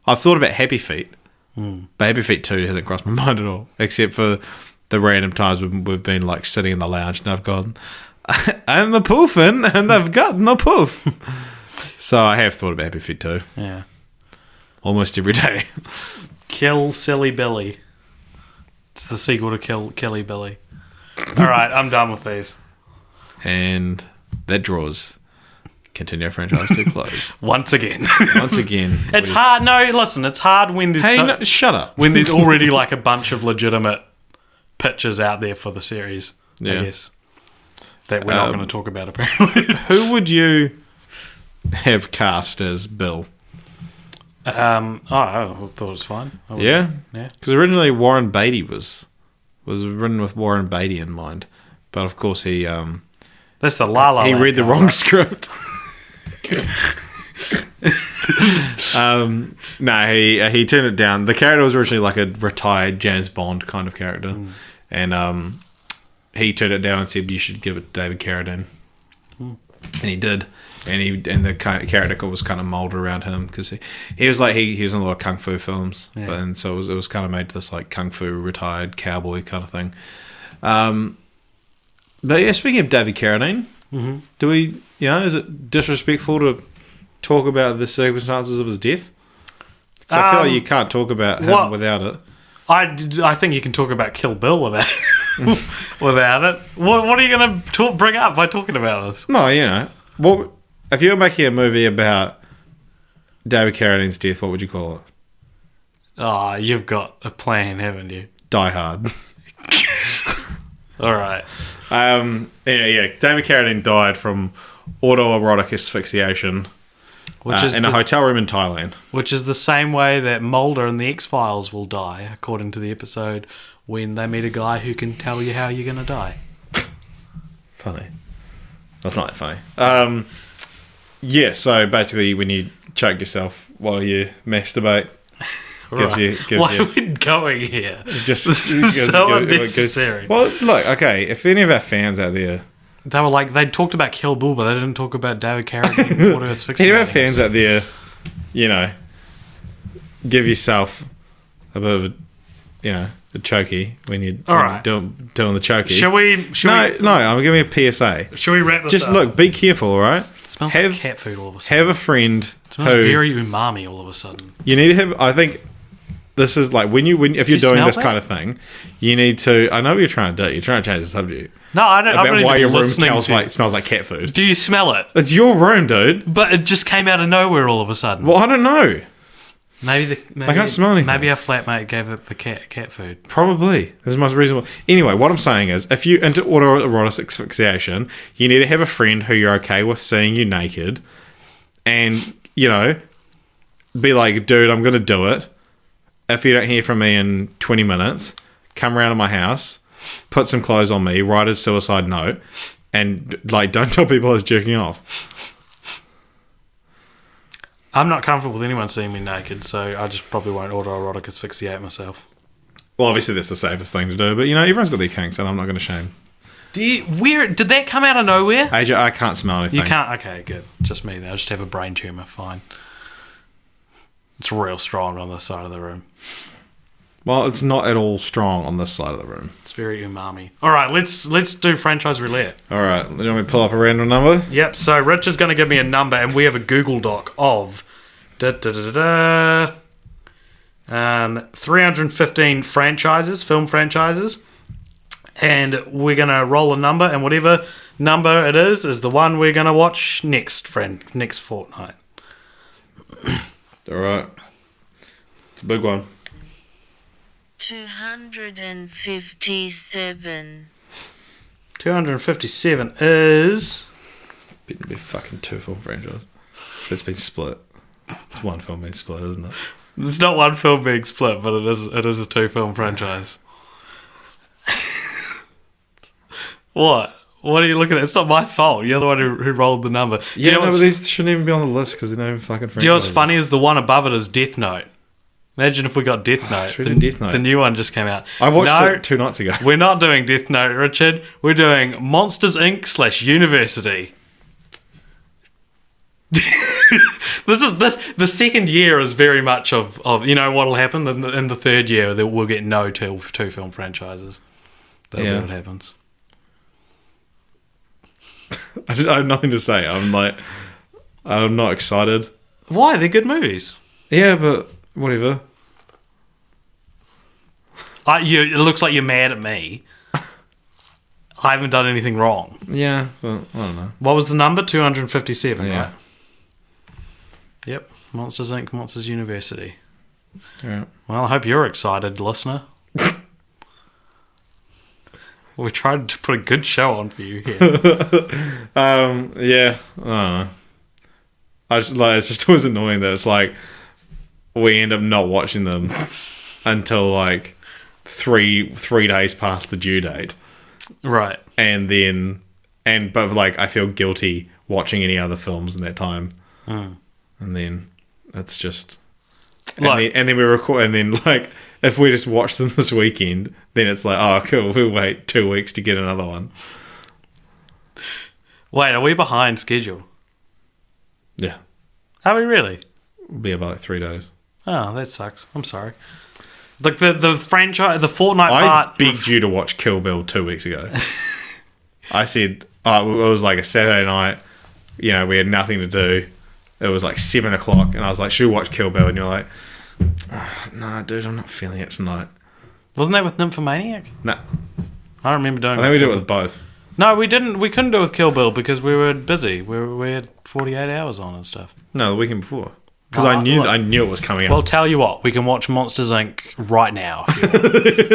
A: I've thought about Happy Feet, but Happy Feet 2 hasn't crossed my mind at all, except for the random times we've been like sitting in the lounge and I've gone, I'm the poofin, and I've gotten the poof. So I have thought about Happy Feet 2.
B: Yeah.
A: Almost every day.
B: Kill Silly Billy. It's the sequel to Kill Kelly Billy. All right, I'm done with these.
A: And that draws Continue franchise to close.
B: Once again. It's hard. No, listen, it's hard when there's...
A: shut up.
B: When there's already like a bunch of legitimate pitches out there for the series, I guess. That we're not going to talk about, apparently.
A: Who would you have cast as Bill?
B: I thought it was fine.
A: Yeah? Because originally Warren Beatty was written with Warren Beatty in mind. But of course he...
B: That's the La La
A: He
B: Land
A: read the
B: guy,
A: wrong
B: right?
A: script. No, he turned it down. The character was originally like a retired James Bond kind of character. And he turned it down and said, you should give it to David Carradine. And he did. And the character was kind of molded around him because he was like he was in a lot of kung fu films, and so it was kind of made to this like kung fu retired cowboy kind of thing. But yeah, speaking of David Carradine, do we is it disrespectful to talk about the circumstances of his death? Because I feel like you can't talk about him without it.
B: I think you can talk about Kill Bill without it. What are you going to bring up by talking about this?
A: No, what if you were making a movie about David Carradine's death? What would you call it?
B: Oh, you've got a plan, haven't you?
A: Die Hard.
B: All right.
A: David Carradine died from autoerotic asphyxiation in a hotel room in Thailand.
B: Which is the same way that Mulder in the X-Files will die, according to the episode when they meet a guy who can tell you how you're going to die.
A: Funny. That's not that funny. So basically when you choke yourself while you masturbate, gives you...
B: Why are we going here?
A: This
B: is so unnecessary.
A: Well, look, okay, if any of our fans out there...
B: They were like, they talked about Kill Bill, but they didn't talk about David Carradine. What is fixing?
A: Any of our fans out there, give yourself a bit of a chokey when you're doing the chokey. No, I'm giving a PSA.
B: Should we wrap this up?
A: Just look, be careful, all right?
B: It smells like cat food all of a sudden.
A: Have a friend
B: It smells very umami all of a sudden.
A: You need to have, I think... This is like if you're doing this kind of thing, you need to. I know what you're trying to do. You're trying to change the subject.
B: No, I don't.
A: About why your room smells
B: to
A: like cat food.
B: Do you smell it?
A: It's your room, dude.
B: But it just came out of nowhere all of a sudden.
A: Well, I don't know.
B: Maybe
A: I can't smell anything.
B: Maybe our flatmate gave it the cat food.
A: Probably. This is the most reasonable. Anyway, what I'm saying is, if you're into autoerotic asphyxiation, you need to have a friend who you're okay with seeing you naked, and be like, dude, I'm going to do it. If you don't hear from me in 20 minutes, come around to my house, put some clothes on me, write a suicide note, and like don't tell people I was jerking off.
B: I'm not comfortable with anyone seeing me naked, so I just probably won't autoerotic asphyxiate myself.
A: Well, obviously that's the safest thing to do, but everyone's got their kinks, and I'm not going to shame.
B: Did that come out of nowhere?
A: AJ, I can't smell anything.
B: You can't? Okay, good. Just me then. I just have a brain tumour. Fine. It's real strong on this side of the room.
A: Well, it's not at all strong on this side of the room.
B: It's very umami. All right, let's do franchise roulette.
A: All right, you want me to pull up a random number?
B: Yep. So Rich is going to give me a number, and we have a Google Doc of 315 franchises, film franchises, and we're going to roll a number, and whatever number it is the one we're going to watch next fortnight.
A: All right. It's a big one.
D: 257.
B: 257 is...
A: Better be fucking 2 film franchise. It's been split. It's 1 film being split, isn't it?
B: It's not 1 film being split, but it is a 2 film franchise. What? What are you looking at? It's not my fault. You're the one who rolled the number.
A: Yeah, but these shouldn't even be on the list because they're not even fucking franchises.
B: Do you know what's funny is the one above it is Death Note. Imagine if we got Death Note.
A: Death Note.
B: The new one just came out.
A: I watched it 2 nights ago.
B: We're not doing Death Note, Richard. We're doing Monsters, Inc. /University. This is the second year is very much of what'll happen in the third year that we'll get no 2 film franchises. That'll be what happens.
A: I have nothing to say. I'm not excited.
B: Why? They're good movies.
A: Yeah, but whatever.
B: It looks like you're mad at me. I haven't done anything wrong.
A: Yeah, but I don't know.
B: What was the number? 257,
A: yeah.
B: right? Yep. Monsters, Inc. Monsters University.
A: Yeah.
B: Well, I hope you're excited, listener. We tried to put a good show on for you here.
A: Yeah, I don't know. It's just always annoying that it's like we end up not watching them until like three days past the due date,
B: Right.
A: But I feel guilty watching any other films in that time, and then it's just and then we record, and then if we just watch them this weekend, then it's like, oh cool, we'll wait 2 weeks to get another one.
B: Wait, are we behind schedule?
A: Yeah,
B: Are we really?
A: it'll be about 3 days.
B: Oh, that sucks. I'm sorry. Like the franchise, the Fortnite
A: I
B: part.
A: begged you to watch Kill Bill 2 weeks ago. I said, it was like a Saturday night, we had nothing to do. It was like 7 o'clock, and I was like, should we watch Kill Bill? And you're like, nah, dude, I'm not feeling it tonight.
B: Wasn't that with Nymphomaniac?
A: Nah.
B: I don't remember doing
A: I think we did it with both.
B: No, we didn't. We couldn't do it with Kill Bill because we were busy. We had 48 hours on and stuff.
A: No, the weekend before. Because I knew it was coming
B: Well,
A: up.
B: tell you what, we can watch Monsters, Inc. right now if you want.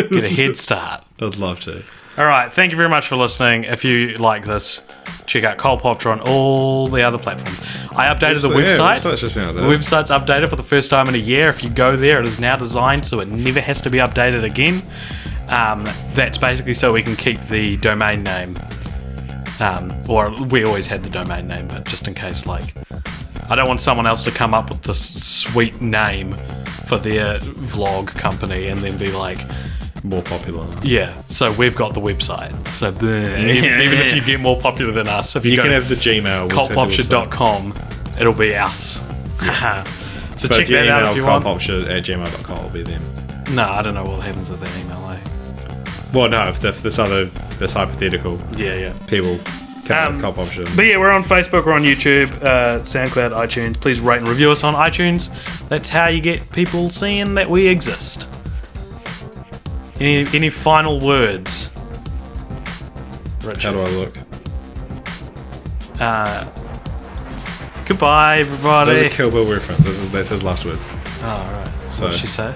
B: Get a head start.
A: I'd love to.
B: All right, thank you very much for listening. If you like this, check out Cult Poptra on all the other platforms. I updated the website.
A: Yeah, just been
B: The
A: updated.
B: website's updated for the first time in a year. If you go there, it is now designed so it never has to be updated again. That's basically so we can keep the domain name. Or we always had the domain name, but just in case, I don't want someone else to come up with this sweet name for their vlog company and then be like,
A: more popular.
B: yeah, so we've got the website. So even if you get more popular than us, if
A: You
B: go
A: can
B: to
A: have the Gmail.
B: cultpopture.com, it'll be us. So
A: But
B: check
A: if you
B: that out
A: email
B: if you want.
A: cultpopture@gmail.com, it'll be them.
B: No, I don't know what happens with that email, eh?
A: Well, no, if this hypothetical
B: Yeah.
A: people can cult popture.
B: But yeah, we're on Facebook, we're on YouTube, SoundCloud, iTunes. Please rate and review us on iTunes. That's how you get people seeing that we exist. Any final words? Richard?
A: How do I look?
B: Goodbye, everybody.
A: There's a Kill Bill reference. That's his last words.
B: Oh, right.
A: So
B: What did she say?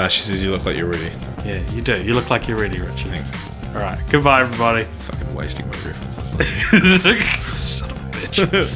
A: she says you look like you're ready.
B: Yeah, you do. You look like you're ready, Richard.
A: Thanks.
B: All right. Goodbye, everybody.
A: Fucking wasting my references.
B: Son of a bitch.